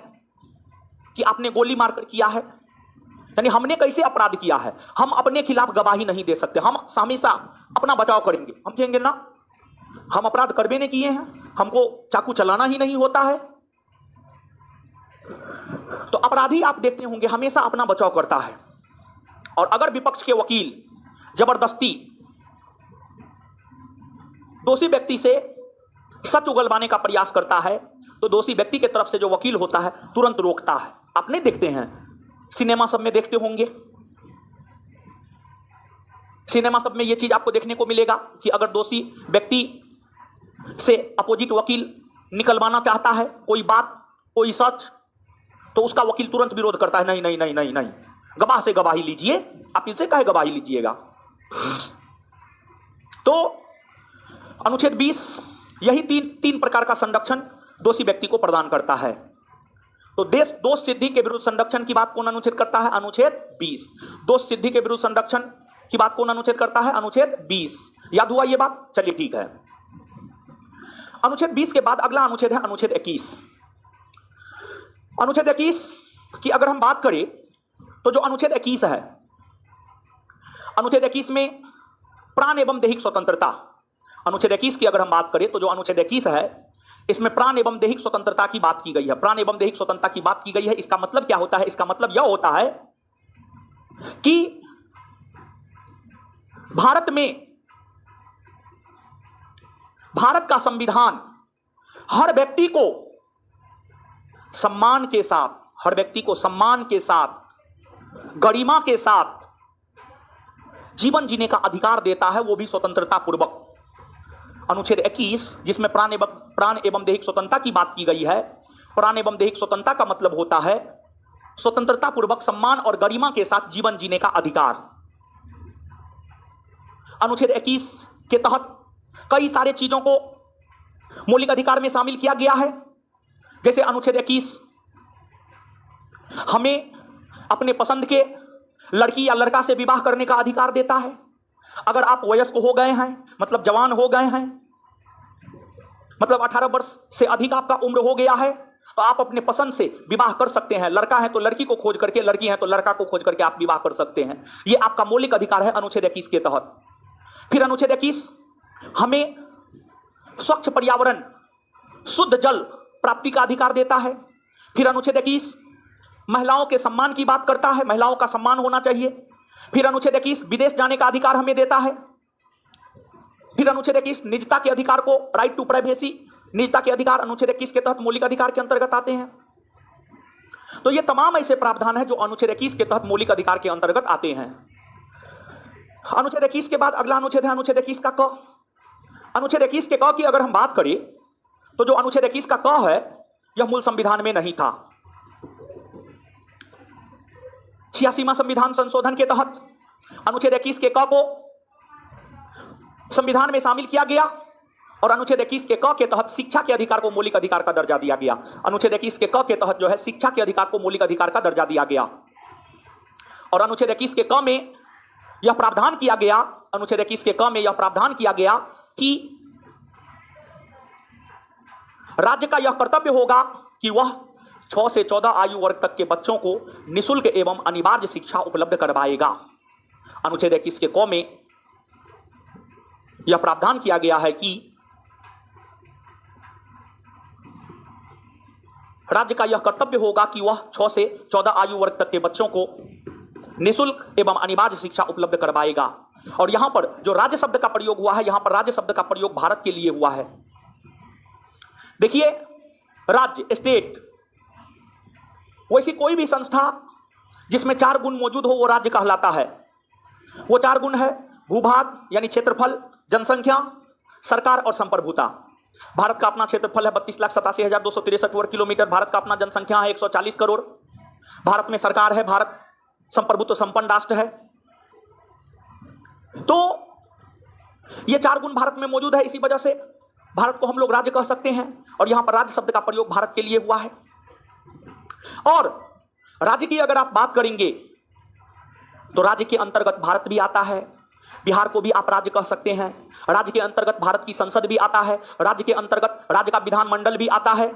कि आपने गोली मारकर किया है। यानी हमने कैसे अपराध किया है, हम अपने खिलाफ गवाही नहीं दे सकते। हम हमेशा अपना बचाव करेंगे, हम कहेंगे ना हम अपराध करबे नहीं किए हैं, हमको चाकू चलाना ही नहीं होता है। तो अपराधी आप देखते होंगे हमेशा अपना बचाव करता है। और अगर विपक्ष के वकील जबरदस्ती दोषी व्यक्ति से सच उगलवाने का प्रयास करता है तो दोषी व्यक्ति के तरफ से जो वकील होता है तुरंत रोकता है। आप नहीं देखते हैं, सिनेमा सब में देखते होंगे, सिनेमा सब में यह चीज आपको देखने को मिलेगा कि अगर दोषी व्यक्ति से अपोजिट वकील निकलवाना चाहता है कोई बात, कोई सच, तो उसका वकील तुरंत विरोध करता है, नहीं नहीं नहीं नहीं नहीं, गवाह से गवाही लीजिए, आप इनसे काहे गवाही लीजिएगा। तो अनुच्छेद 20 यही तीन प्रकार का संरक्षण दोषी व्यक्ति को प्रदान करता है। तो दोष सिद्धि के विरुद्ध संरक्षण की बात कौन अनुच्छेद करता है? अनुच्छेद 20। दोष सिद्धि के विरुद्ध संरक्षण की बात कौन अनुच्छेद करता है? अनुच्छेद 20। याद हुआ ये बात? चलिए ठीक है। अनुच्छेद 20 के बाद अगला अनुच्छेद है अनुच्छेद 21। अनुच्छेद 21 की अगर हम बात करें तो जो अनुच्छेद 21 है अनुच्छेद 21 में प्राण एवं दैहिक स्वतंत्रता, अनुच्छेद 21 की अगर हम बात करें तो जो अनुच्छेद 21 है इसमें प्राण एवं दैहिक स्वतंत्रता की बात की गई है। प्राण एवं दैहिक स्वतंत्रता की बात की गई है, इसका मतलब क्या होता है? इसका मतलब यह होता है कि भारत का संविधान हर व्यक्ति को सम्मान के साथ, हर व्यक्ति को सम्मान के साथ, गरिमा के साथ जीवन जीने का अधिकार देता है, वो भी स्वतंत्रता पूर्वक। अनुच्छेद 21 जिसमें प्राण एवं दैहिक स्वतंत्रता की बात की गई है, प्राण एवं दैहिक स्वतंत्रता का मतलब होता है स्वतंत्रता पूर्वक सम्मान और गरिमा के साथ जीवन जीने का अधिकार। अनुच्छेद 21 के तहत कई सारे चीजों को मौलिक अधिकार में शामिल किया गया है। जैसे अनुच्छेद 21 हमें अपने पसंद के लड़की या लड़का से विवाह करने का अधिकार देता है। अगर आप वयस्क हो गए हैं, मतलब जवान हो गए हैं, मतलब 18 वर्ष से अधिक आपका उम्र हो गया है, तो आप अपने पसंद से विवाह कर सकते हैं। लड़का है तो लड़की को खोज करके, लड़की है तो लड़का को खोज करके आप विवाह कर सकते हैं। यह आपका मौलिक अधिकार है अनुच्छेद 21 के तहत। फिर अनुच्छेद 21 हमें स्वच्छ पर्यावरण, शुद्ध जल प्राप्ति का अधिकार देता है। फिर अनुच्छेद 21 महिलाओं के सम्मान की बात करता है, महिलाओं का सम्मान होना चाहिए। फिर अनुच्छेद 21 विदेश जाने का अधिकार हमें देता है। फिर अनुच्छेद 21 निजता के अधिकार को, राइट टू प्राइवेसी, निजता के अधिकार अनुच्छेद 21 के तहत मौलिक अधिकार के अंतर्गत आते हैं। तो ये तमाम ऐसे प्रावधान है जो अनुच्छेद 21 के तहत मौलिक अधिकार के अंतर्गत आते हैं। अनुच्छेद 21 के बाद अगला अनुच्छेद है अनुच्छेद 21 का क। अनुच्छेद 21 के क की अगर हम बात करें तो जो अनुच्छेद 21 का क है यह मूल संविधान में नहीं था। 86वां संविधान संशोधन के तहत अनुच्छेद 21 के क को संविधान में शामिल किया गया और अनुच्छेद 21 के क के तहत शिक्षा के अधिकार को मौलिक अधिकार का दर्जा दिया गया। अनुच्छेद 21 के क के तहत जो है शिक्षा के अधिकार को मौलिक अधिकार का दर्जा दिया गया। और अनुच्छेद 21 के क में यह प्रावधान किया गया, अनुच्छेद 21 के क में यह प्रावधान किया गया कि राज्य का यह कर्तव्य होगा कि वह 6 से 14 आयु वर्ग तक के बच्चों को निःशुल्क एवं अनिवार्य शिक्षा उपलब्ध करवाएगा। अनुच्छेद 21 के क में यह प्रावधान किया गया है कि राज्य का यह कर्तव्य होगा कि वह 6 से 14 आयु वर्ग तक के बच्चों को निःशुल्क एवं अनिवार्य शिक्षा उपलब्ध करवाएगा। और यहां पर जो राज्य शब्द का प्रयोग हुआ है, यहां पर राज्य शब्द का प्रयोग भारत के लिए हुआ है। देखिए, राज्य, स्टेट, वैसी कोई भी संस्था जिसमें 4 गुण मौजूद हो वो राज्य कहलाता है। वो 4 गुण है भूभाग यानी क्षेत्रफल, जनसंख्या, सरकार और संप्रभुता। भारत का अपना क्षेत्रफल है 32,87,263 वर्ग किलोमीटर। भारत का अपना जनसंख्या है 140 करोड़। भारत में सरकार है, भारत संप्रभुत्व संपन्न राष्ट्र है। तो ये 4 गुण भारत में मौजूद है, इसी वजह से भारत को हम लोग राज्य कह सकते हैं। और यहां पर राज्य शब्द का प्रयोग भारत के लिए हुआ है। और राज्य की अगर आप बात करेंगे तो राज्य के अंतर्गत भारत भी आता है, बिहार को भी आप राज्य कह सकते हैं। राज्य के अंतर्गत भारत की संसद भी आता है, राज्य के अंतर्गत राज्य का विधानमंडल भी आता है,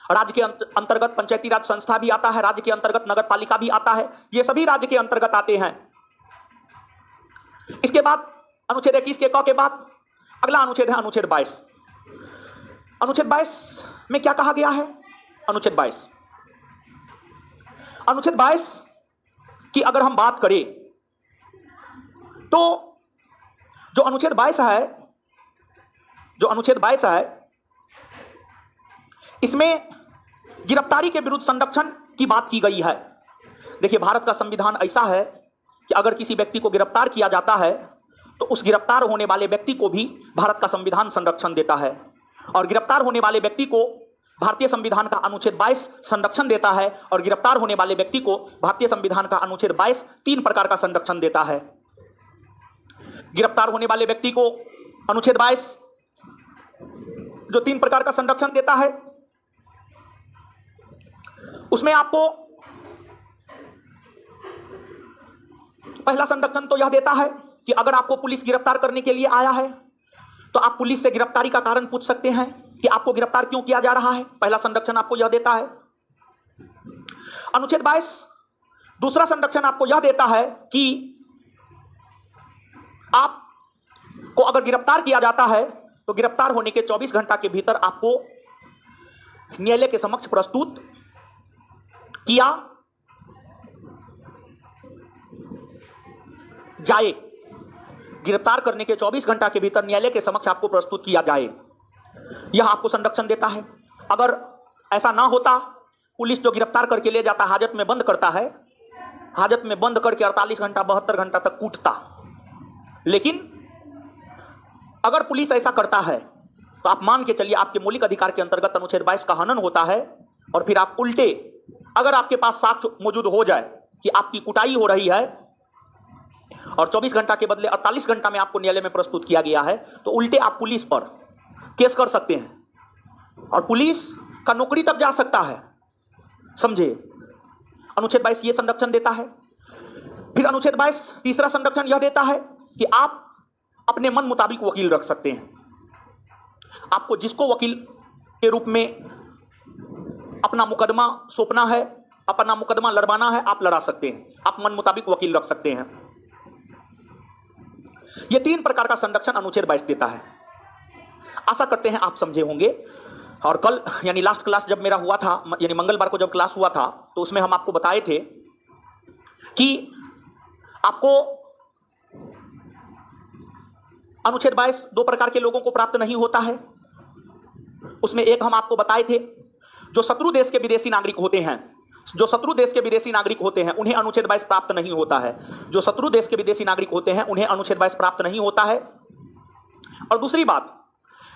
राज्य के अंतर्गत पंचायती राज संस्था भी आता है, राज्य के अंतर्गत नगर पालिका भी आता है। ये सभी राज्य के अंतर्गत आते हैं। इसके बाद अनुच्छेद 21 के क के बाद अगला अनुच्छेद है अनुच्छेद 22। अनुच्छेद 22 में क्या कहा गया है? अनुच्छेद 22 की अगर हम बात करें तो जो अनुच्छेद 22 है इसमें गिरफ्तारी के विरुद्ध संरक्षण की बात की गई है। देखिए, भारत का संविधान ऐसा है कि अगर किसी व्यक्ति को गिरफ्तार किया जाता है तो उस गिरफ्तार होने वाले व्यक्ति को भी भारत का संविधान संरक्षण देता है। और गिरफ्तार होने वाले व्यक्ति को भारतीय संविधान का अनुच्छेद 22 संरक्षण देता है और गिरफ्तार होने वाले व्यक्ति को भारतीय संविधान का अनुच्छेद 22 3 प्रकार का संरक्षण देता है। गिरफ्तार होने वाले व्यक्ति को अनुच्छेद 22 जो 3 प्रकार का संरक्षण देता है उसमें आपको पहला संरक्षण तो यह देता है कि अगर आपको पुलिस गिरफ्तार करने के लिए आया है तो आप पुलिस से गिरफ्तारी का कारण पूछ सकते हैं कि आपको गिरफ्तार क्यों किया जा रहा है। पहला संरक्षण आपको यह देता है। अनुच्छेद 22 दूसरा संरक्षण आपको यह देता है कि आपको अगर गिरफ्तार किया जाता है तो गिरफ्तार होने के 24 घंटा के भीतर आपको न्यायालय के समक्ष प्रस्तुत किया जाए। गिरफ्तार करने के 24 घंटा के भीतर न्यायालय के समक्ष आपको प्रस्तुत किया जाए, यह आपको संरक्षण देता है। अगर ऐसा ना होता, पुलिस जो गिरफ्तार करके ले जाता हाजत में बंद करता है, हाजत में बंद करके 48 घंटा 72 घंटा तक कूटता। लेकिन अगर पुलिस ऐसा करता है तो आप मान के चलिए आपके मौलिक अधिकार के अंतर्गत अनुच्छेद 22 का हनन होता है, और फिर आप उल्टे, अगर आपके पास साक्ष्य मौजूद हो जाए कि आपकी कुटाई हो रही है और 24 घंटा के बदले 48 घंटा में आपको न्यायालय में प्रस्तुत किया गया है, तो उल्टे आप पुलिस पर केस कर सकते हैं और पुलिस का नौकरी तक जा सकता है। समझे? अनुच्छेद 22 ये संरक्षण देता है। फिर अनुच्छेद 22 तीसरा संरक्षण यह देता है कि आप अपने मन मुताबिक वकील रख सकते हैं। आपको जिसको वकील के रूप में अपना मुकदमा सौंपना है, अपना मुकदमा लड़वाना है, आप लड़ा सकते हैं। आप मन मुताबिक वकील रख सकते हैं। यह 3 प्रकार का संरक्षण अनुच्छेद 22 देता है। आशा करते हैं आप समझे होंगे। और कल यानी लास्ट क्लास जब मेरा हुआ था, यानी मंगलवार को जब क्लास हुआ था, तो उसमें हम आपको बताए थे कि आपको अनुच्छेद 22 2 प्रकार के लोगों को प्राप्त नहीं होता है। उसमें एक हम आपको बताए थे, जो शत्रु देश के विदेशी नागरिक होते हैं, जो शत्रु देश के विदेशी नागरिक होते हैं उन्हें अनुच्छेद 22 प्राप्त नहीं होता है। जो शत्रु देश के विदेशी नागरिक होते हैं उन्हें अनुच्छेद 22 प्राप्त नहीं होता है। और दूसरी बात,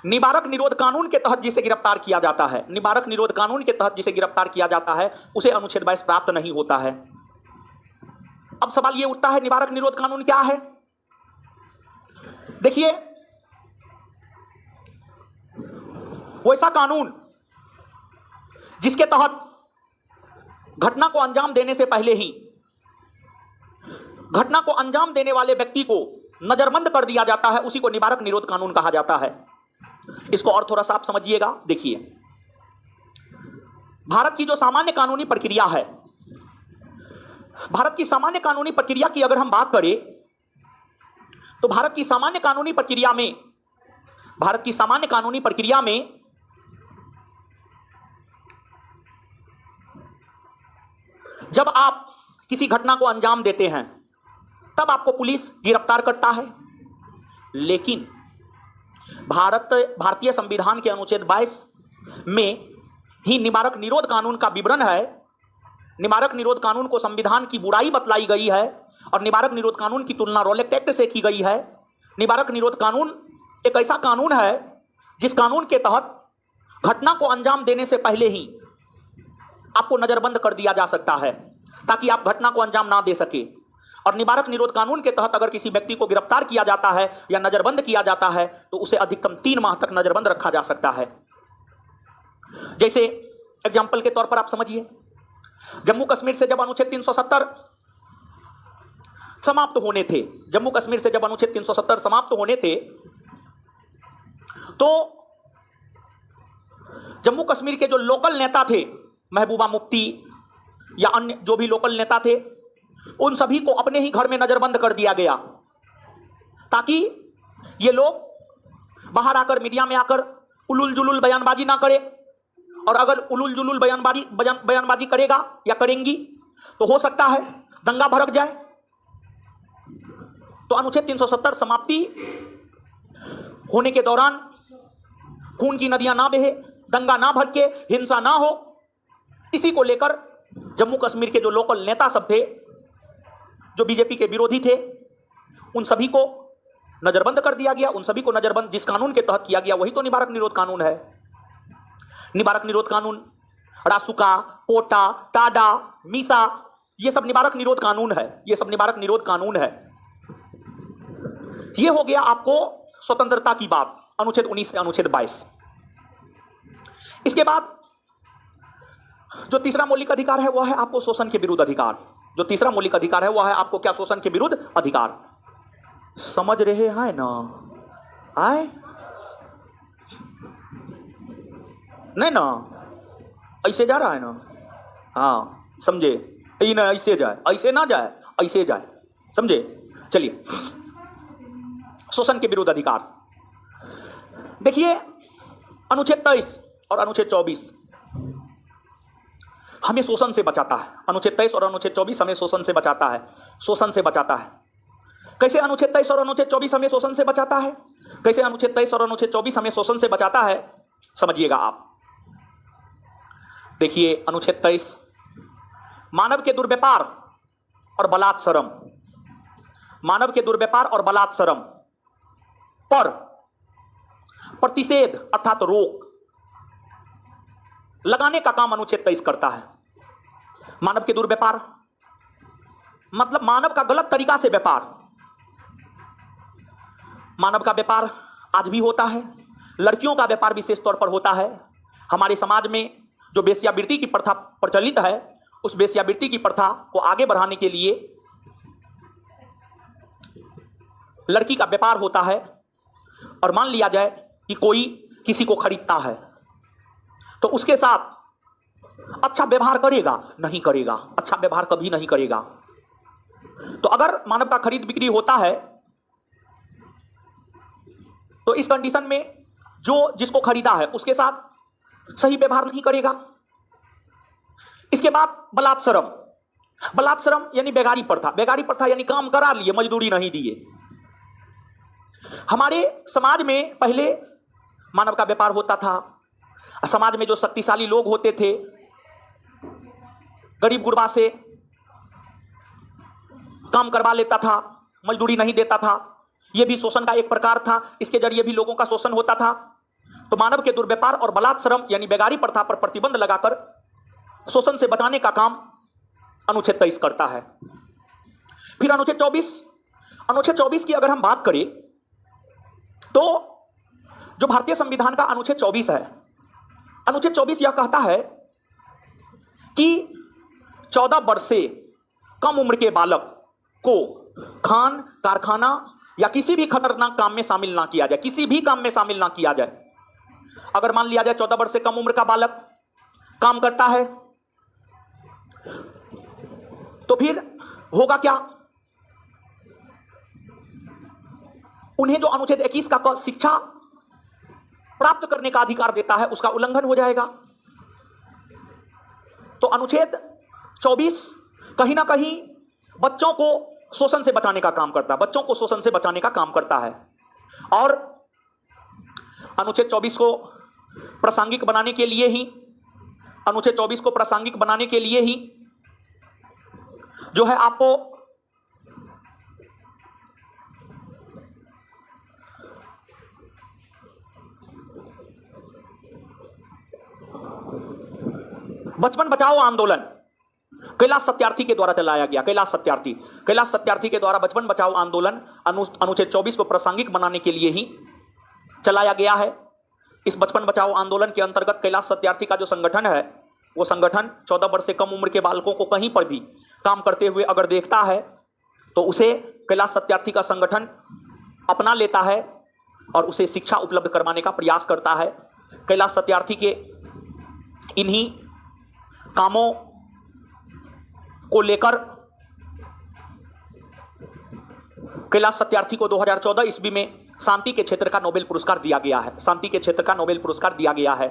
निवारक निरोध कानून के तहत जिसे गिरफ्तार किया जाता है, निवारक निरोध कानून के तहत जिसे गिरफ्तार किया जाता है, उसे अनुच्छेद 22 प्राप्त नहीं होता है। अब सवाल यह उठता है, निवारक निरोध कानून क्या है? देखिए, वैसा कानून जिसके तहत घटना को अंजाम देने से पहले ही घटना को अंजाम देने वाले व्यक्ति को नजरबंद कर दिया जाता है, उसी को निवारक निरोध कानून कहा जाता है। इसको और थोड़ा सा आप समझिएगा। देखिए, भारत की जो सामान्य कानूनी प्रक्रिया है, भारत की सामान्य कानूनी प्रक्रिया की अगर हम बात करें तो भारत की सामान्य कानूनी प्रक्रिया में जब आप किसी घटना को अंजाम देते हैं तब आपको पुलिस गिरफ्तार करता है। लेकिन भारतीय संविधान के अनुच्छेद 22 में ही निवारक निरोध कानून का विवरण है। निवारक निरोध कानून को संविधान की बुराई बतलाई गई है और निवारक निरोध कानून की तुलना रॉलेट एक्ट से की गई है। निवारक निरोध कानून एक ऐसा कानून है जिस कानून के तहत घटना को अंजाम देने से पहले ही आपको नजरबंद कर दिया जा सकता है ताकि आप घटना को अंजाम ना दे सके। और निवारक निरोध कानून के तहत अगर किसी व्यक्ति को गिरफ्तार किया जाता है या नजरबंद किया जाता है तो उसे अधिकतम 3 माह तक नजरबंद रखा जा सकता है। जैसे एग्जाम्पल के तौर पर आप समझिए, जम्मू कश्मीर से जब अनुच्छेद 370 समाप्त होने थे, जम्मू कश्मीर से जब अनुच्छेद 370 समाप्त होने थे, तो जम्मू कश्मीर के जो लोकल नेता थे, महबूबा मुफ्ती या अन्य जो भी लोकल नेता थे, उन सभी को अपने ही घर में नजरबंद कर दिया गया ताकि ये लोग बाहर आकर मीडिया में आकर उलुल जुलुल बयानबाजी ना करे। और अगर उलुल जुलुल बयानबाजी करेगा या करेंगी तो हो सकता है दंगा भड़क जाए। तो अनुच्छेद 370 समाप्ति होने के दौरान खून की नदियां ना बहे, दंगा ना भड़के, हिंसा ना हो, इसी को लेकर जम्मू कश्मीर के जो लोकल नेता सब थे, जो बीजेपी के विरोधी थे, उन सभी को नजरबंद कर दिया गया। उन सभी को नजरबंद जिस कानून के तहत किया गया वही तो निवारक निरोध कानून है। निवारक निरोध कानून रासुका, पोटा, टाडा, मीसा, ये सब निवारक निरोध कानून है। ये सब निवारक निरोध कानून है। ये हो गया आपको स्वतंत्रता की बात, अनुच्छेद 19 से अनुच्छेद 22। इसके बाद जो तीसरा मौलिक अधिकार है वह है आपको शोषण के विरुद्ध अधिकार। जो तीसरा मौलिक अधिकार है वह है आपको क्या? शोषण के विरुद्ध अधिकार। समझ रहे हैं ना? आए नहीं ना? ऐसे जा रहा है ना? हाँ, समझे? ना ऐसे जाए, ऐसे ना जाए, ऐसे जाए, समझे? चलिए, शोषण के विरुद्ध अधिकार। देखिए अनुच्छेद 23 और अनुच्छेद 24 हमें शोषण से बचाता है। अनुच्छेद 23 और अनुच्छेद 24 हमें शोषण से बचाता है, शोषण से बचाता है। कैसे अनुच्छेद 23 और अनुच्छेद 24 हमें शोषण से बचाता है? कैसे अनुच्छेद 23 और अनुच्छेद 24 हमें शोषण से बचाता है, समझिएगा आप। देखिए अनुच्छेद 23, मानव के दुर्व्यापार और बलात्सरम, मानव के दुर्व्यापार और बलात्सरम पर प्रतिषेध अर्थात रोक लगाने का काम अनुच्छेद 23 करता है। मानव के दुर्व्यापार मतलब मानव का गलत तरीका से व्यापार। मानव का व्यापार आज भी होता है, लड़कियों का व्यापार विशेष तौर पर होता है। हमारे समाज में जो वेश्यावृत्ति की प्रथा प्रचलित है, उस वेश्यावृत्ति की प्रथा को आगे बढ़ाने के लिए लड़की का व्यापार होता है। और मान लिया जाए कि कोई किसी को खरीदता है तो उसके साथ अच्छा व्यवहार करेगा? नहीं करेगा, अच्छा व्यवहार कभी नहीं करेगा। तो अगर मानव का खरीद बिक्री होता है तो इस कंडीशन में जो जिसको खरीदा है उसके साथ सही व्यवहार नहीं करेगा। इसके बाद बलात्सरम, बलात्सरम यानी बेगारी प्रथा। बेगारी प्रथा यानी काम करा लिए, मजदूरी नहीं दिए। हमारे समाज में पहले मानव का व्यापार होता था। समाज में जो शक्तिशाली लोग होते थे, गरीब गुरबा से काम करवा लेता था, मजदूरी नहीं देता था। यह भी शोषण का एक प्रकार था, इसके जरिए भी लोगों का शोषण होता था। तो मानव के दुर्व्यापार और बलात्सरम यानी बेगारी प्रथा पर प्रतिबंध लगाकर शोषण से बचाने का काम अनुच्छेद 23 करता है। फिर अनुच्छेद 24, अनुच्छेद 24 की अगर हम बात करें तो जो भारतीय संविधान का अनुच्छेद 24 है, अनुच्छेद 24 यह कहता है कि 14 वर्ष से कम उम्र के बालक को खान, कारखाना या किसी भी खतरनाक काम में शामिल ना किया जाए, किसी भी काम में शामिल ना किया जाए। अगर मान लिया जाए 14 वर्ष से कम उम्र का बालक काम करता है तो फिर होगा क्या? उन्हें जो अनुच्छेद 21 का शिक्षा प्राप्त करने का अधिकार देता है उसका उल्लंघन हो जाएगा। तो अनुच्छेद 24 कहीं ना कहीं बच्चों को शोषण से बचाने का काम करता है, बच्चों को शोषण से बचाने का काम करता है। और अनुच्छेद 24 को प्रासंगिक बनाने के लिए ही, अनुच्छेद 24 को प्रासंगिक बनाने के लिए ही जो है आपको बचपन बचाओ आंदोलन कैलाश सत्यार्थी के द्वारा चलाया गया। कैलाश सत्यार्थी के द्वारा बचपन बचाओ आंदोलन अनुच्छेद 24 को प्रासंगिक बनाने के लिए ही चलाया गया है। इस बचपन बचाओ आंदोलन के अंतर्गत कैलाश सत्यार्थी का जो संगठन है, वो संगठन 14 वर्ष से कम उम्र के बालकों को कहीं पर भी काम करते हुए अगर देखता है तो उसे कैलाश सत्यार्थी का संगठन अपना लेता है और उसे शिक्षा उपलब्ध करवाने का प्रयास करता है। कैलाश सत्यार्थी के इन्हीं कामों को लेकर कैलाश सत्यार्थी को 2014 ईस्वी में शांति के क्षेत्र का नोबेल पुरस्कार दिया गया है। शांति के क्षेत्र का नोबेल पुरस्कार दिया गया है।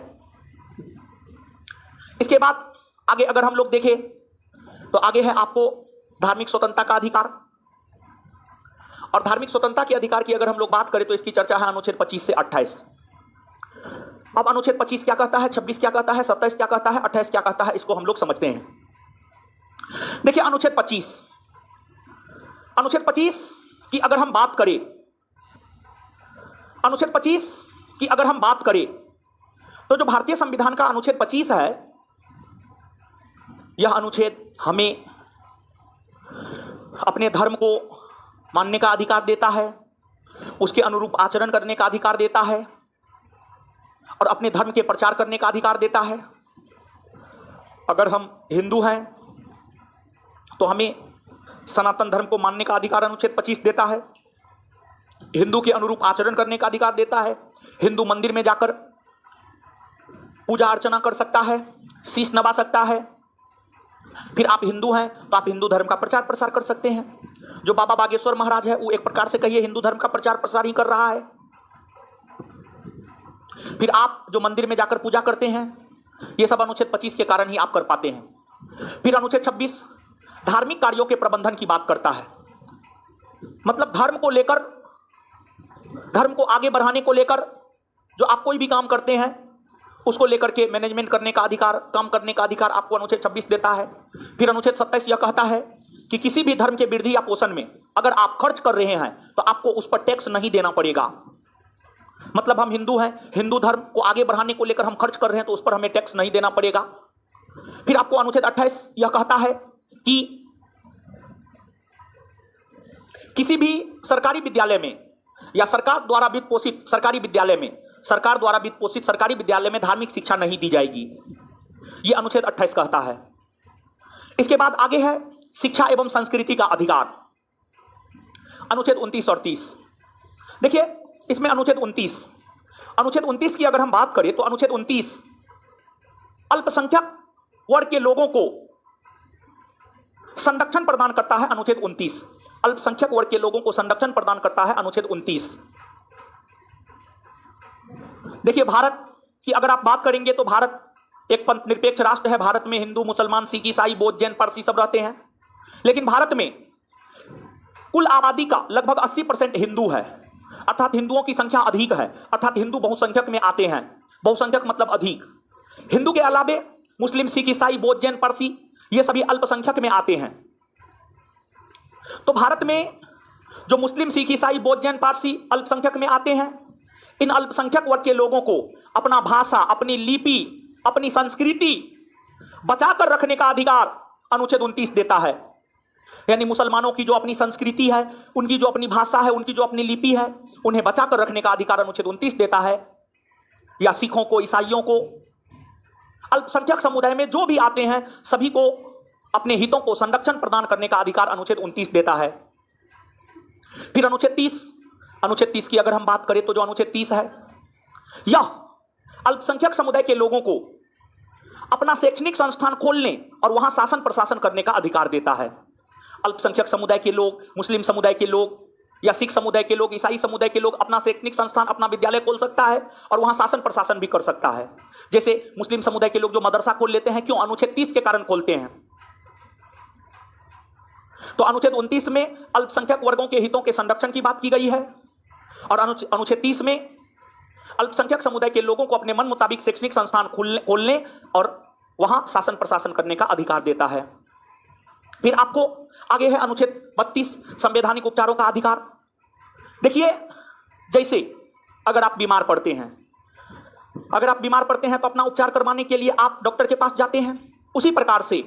इसके बाद आगे अगर हम लोग देखें तो आगे है आपको धार्मिक स्वतंत्रता का अधिकार। और धार्मिक स्वतंत्रता के अधिकार की अगर हम लोग बात करें तो इसकी चर्चा है अनुच्छेद 25 से 28। अब अनुच्छेद 25 क्या कहता है, 26 क्या कहता है, 27 क्या कहता है, 28 क्या कहता है, इसको हम लोग समझते हैं। देखिए अनुच्छेद 25 की अगर हम बात करें, अनुच्छेद 25 की अगर हम बात करें तो जो भारतीय संविधान का अनुच्छेद 25 है, यह अनुच्छेद हमें अपने धर्म को मानने का अधिकार देता है, उसके अनुरूप आचरण करने का अधिकार देता है और अपने धर्म के प्रचार करने का अधिकार देता है। अगर हम हिंदू हैं तो हमें सनातन धर्म को मानने का अधिकार अनुच्छेद 25 देता है, हिंदू के अनुरूप आचरण करने का अधिकार देता है, हिंदू मंदिर में जाकर पूजा अर्चना कर सकता है, शीश नवा सकता है। फिर आप हिंदू हैं तो आप हिंदू धर्म का प्रचार प्रसार कर सकते हैं। जो बाबा बागेश्वर महाराज है वो एक प्रकार से कहिए हिंदू धर्म का प्रचार प्रसार ही कर रहा है। फिर आप जो मंदिर में जाकर पूजा करते हैं, ये सब अनुच्छेद 25 के कारण ही आप कर पाते हैं। फिर अनुच्छेद 26 धार्मिक कार्यों के प्रबंधन की बात करता है। मतलब धर्म को लेकर, धर्म को आगे बढ़ाने को लेकर जो आप कोई भी काम करते हैं उसको लेकर के मैनेजमेंट करने का अधिकार, काम करने का अधिकार आपको अनुच्छेद 26 देता है। फिर अनुच्छेद 27 यह कहता है कि किसी भी धर्म के वृद्धि या पोषण में अगर आप खर्च कर रहे हैं तो आपको उस पर टैक्स नहीं देना पड़ेगा। मतलब हम हिंदू हैं, हिंदू धर्म को आगे बढ़ाने को लेकर हम खर्च कर रहे हैं तो उस पर हमें टैक्स नहीं देना पड़ेगा। फिर आपको अनुच्छेद 28 यह कहता है कि किसी भी सरकारी विद्यालय में या सरकार द्वारा वित्त पोषित सरकारी विद्यालय में, सरकार द्वारा वित्त पोषित सरकारी विद्यालय में धार्मिक शिक्षा नहीं दी जाएगी, यह अनुच्छेद 28 कहता है। इसके बाद आगे है शिक्षा एवं संस्कृति का अधिकार, अनुच्छेद 29 और 30। देखिए इसमें अनुच्छेद 29 की अगर हम बात करें तो अनुच्छेद 29 अल्पसंख्यक वर्ग के लोगों को संरक्षण प्रदान करता है। अनुच्छेद 29 अल्पसंख्यक वर्ग के लोगों को संरक्षण प्रदान करता है। अनुच्छेद 29। देखिए भारत की अगर आप बात करेंगे तो भारत एक पंथ निरपेक्ष राष्ट्र है। भारत में हिंदू, मुसलमान, सिख, ईसाई, बौद्ध, जैन, पारसी सब रहते हैं। लेकिन भारत में कुल आबादी का लगभग 80% हिंदू है, अर्थात हिंदुओं की संख्या अधिक है, अर्थात हिंदू बहुसंख्यक में आते हैं। बहुसंख्यक मतलब अधिक। हिंदू के अलावे मुस्लिम, सिख, ईसाई, बौद्ध, जैन, पारसी ये सभी अल्पसंख्यक में आते हैं। तो भारत में जो मुस्लिम, सिख, ईसाई, बौद्ध, जैन, पारसी अल्पसंख्यक में आते हैं, इन अल्पसंख्यक वर्ग के लोगों को अपना भाषा, अपनी लिपि, अपनी संस्कृति बचाकर रखने का अधिकार अनुच्छेद 29 देता है। यानी मुसलमानों की जो अपनी संस्कृति है, उनकी जो अपनी भाषा है, उनकी जो अपनी लिपि है, उन्हें बचाकर रखने का अधिकार अनुच्छेद 29 देता है। या सिखों को, ईसाइयों को, अल्पसंख्यक समुदाय में जो भी आते हैं सभी को अपने हितों को संरक्षण प्रदान करने का अधिकार अनुच्छेद 29 देता है। फिर अनुच्छेद 30 की अगर हम बात करें तो जो अनुच्छेद 30 है यह अल्पसंख्यक समुदाय के लोगों को अपना शैक्षणिक संस्थान खोलने और वहां शासन प्रशासन करने का अधिकार देता है। अल्पसंख्यक समुदाय के लोग, मुस्लिम समुदाय के लोग या सिख समुदाय के लोग, ईसाई समुदाय के लोग अपना शैक्षणिक संस्थान, अपना विद्यालय खोल सकता है और वहां शासन प्रशासन भी कर सकता है। जैसे मुस्लिम समुदाय के लोग जो मदरसा खोल लेते हैं, क्यों? अनुच्छेद 30 के कारण खोलते हैं। तो अनुच्छेद 29 में अल्पसंख्यक वर्गों के हितों के संरक्षण की बात की गई है और अनुच्छेद 30 में अल्पसंख्यक समुदाय के लोगों को अपने मन मुताबिक शैक्षणिक संस्थान खोलने और वहां शासन प्रशासन करने का अधिकार देता है। फिर आपको आगे है अनुच्छेद 32 संवैधानिक उपचारों का अधिकार। देखिए जैसे अगर आप बीमार पड़ते हैं, तो अपना उपचार करवाने के लिए आप डॉक्टर के पास जाते हैं। उसी प्रकार से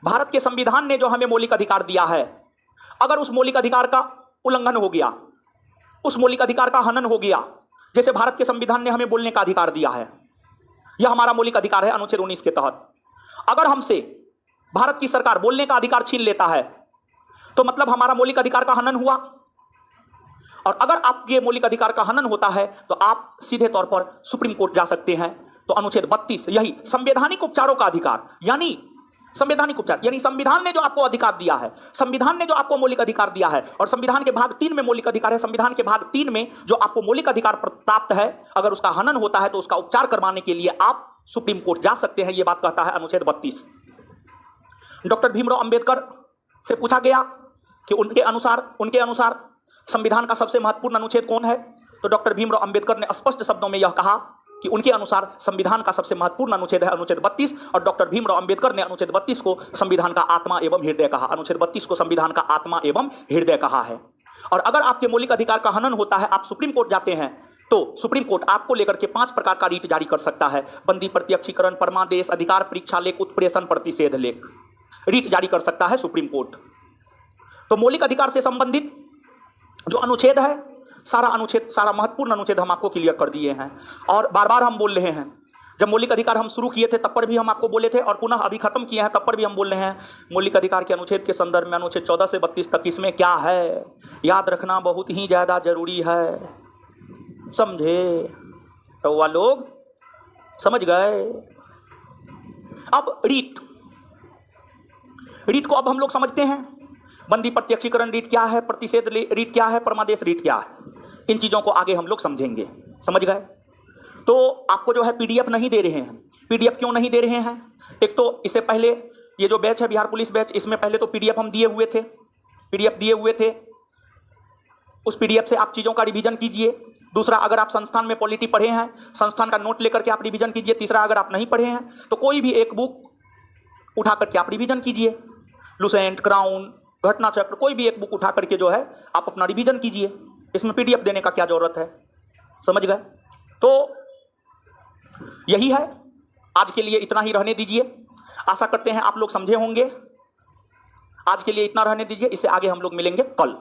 भारत के संविधान ने जो हमें मौलिक अधिकार दिया है, अगर उस मौलिक अधिकार का उल्लंघन हो गया, उस मौलिक अधिकार का हनन हो गया, जैसे भारत के संविधान ने हमें बोलने का अधिकार दिया है, यह हमारा मौलिक अधिकार है अनुच्छेद 19 के तहत। अगर हमसे भारत की सरकार बोलने का अधिकार छीन लेता है तो मतलब हमारा मौलिक अधिकार का हनन हुआ। और अगर आपके मौलिक अधिकार का हनन होता है तो आप सीधे तौर पर सुप्रीम कोर्ट जा सकते हैं। तो अनुच्छेद 32 यही संवैधानिक उपचारों का अधिकार, यानी संवैधानिक उपचार यानी संविधान ने जो आपको अधिकार दिया है, संविधान ने जो आपको मौलिक अधिकार दिया है, और संविधान के भाग 3 में मौलिक अधिकार है, संविधान के भाग 3 में जो आपको मौलिक अधिकार प्राप्त है, अगर उसका हनन होता है तो उसका उपचार करवाने के लिए आप सुप्रीम कोर्ट जा सकते हैं। यह बात कहता है अनुच्छेद 32। डॉक्टर भीमराव अंबेडकर से पूछा गया कि उनके अनुसार संविधान का सबसे महत्वपूर्ण अनुच्छेद कौन है, तो डॉक्टर भीमराव अंबेडकर ने स्पष्ट शब्दों में यह कहा कि उनके अनुसार संविधान का सबसे महत्वपूर्ण अनुच्छेद है अनुच्छेद 32। और डॉक्टर भीमराव अंबेडकर ने अनुच्छेद 32 को संविधान का आत्मा एवं हृदय कहा। अनुच्छेद 32 को संविधान का आत्मा एवं हृदय कहा है। और अगर आपके मौलिक अधिकार का हनन होता है, आप सुप्रीम कोर्ट जाते हैं, तो सुप्रीम कोर्ट आपको लेकर के 5 प्रकार का रीट जारी कर सकता है। बंदी, प्रत्यक्षीकरण, परमादेश, अधिकार परीक्षा लेख, उत्प्रेषण, प्रतिषेध लेख, रीट जारी कर सकता है सुप्रीम कोर्ट। तो मौलिक अधिकार से संबंधित जो अनुच्छेद है, सारा महत्वपूर्ण अनुच्छेद हम आपको क्लियर कर दिए हैं। और बार बार हम बोल रहे हैं, जब मौलिक अधिकार हम शुरू किए थे तब पर भी हम आपको बोले थे, और पुनः अभी खत्म किए हैं तब पर भी हम बोल रहे हैं, मौलिक अधिकार के अनुच्छेद के संदर्भ में अनुच्छेद 14 से 32 तक इसमें क्या है याद रखना बहुत ही ज़्यादा जरूरी है। समझे तो वह लोग समझ गए। अब रीट को अब हम लोग समझते हैं। बंदी प्रत्यक्षीकरण रीट क्या है, प्रतिषेध रीट क्या है, परमादेश रीट क्या है, इन चीजों को आगे हम लोग समझेंगे। समझ गए? तो आपको जो है पीडीएफ नहीं दे रहे हैं। पीडीएफ क्यों नहीं दे रहे हैं? एक तो इससे पहले ये जो बैच है बिहार पुलिस बैच, इसमें पहले तो पीडीएफ हम दिए हुए थे, पीडीएफ दिए हुए थे। उस पीडीएफ से आप चीजों का रिवीजन कीजिए। दूसरा, अगर आप संस्थान में पॉलिटी पढ़े हैं, संस्थान का नोट लेकर के आप रिवीजन कीजिए। तीसरा, अगर आप नहीं पढ़े हैं तो कोई भी एक बुक उठा करके आप रिवीजन कीजिए। लुसेंट, क्राउन, घटना चक्र, कोई भी एक बुक उठा करके जो है आप अपना रिवीजन कीजिए। इसमें पीडीएफ देने का क्या जरूरत है? समझ गए? तो यही है, आज के लिए इतना ही रहने दीजिए। आशा करते हैं आप लोग समझे होंगे। आज के लिए इतना रहने दीजिए, इससे आगे हम लोग मिलेंगे कल।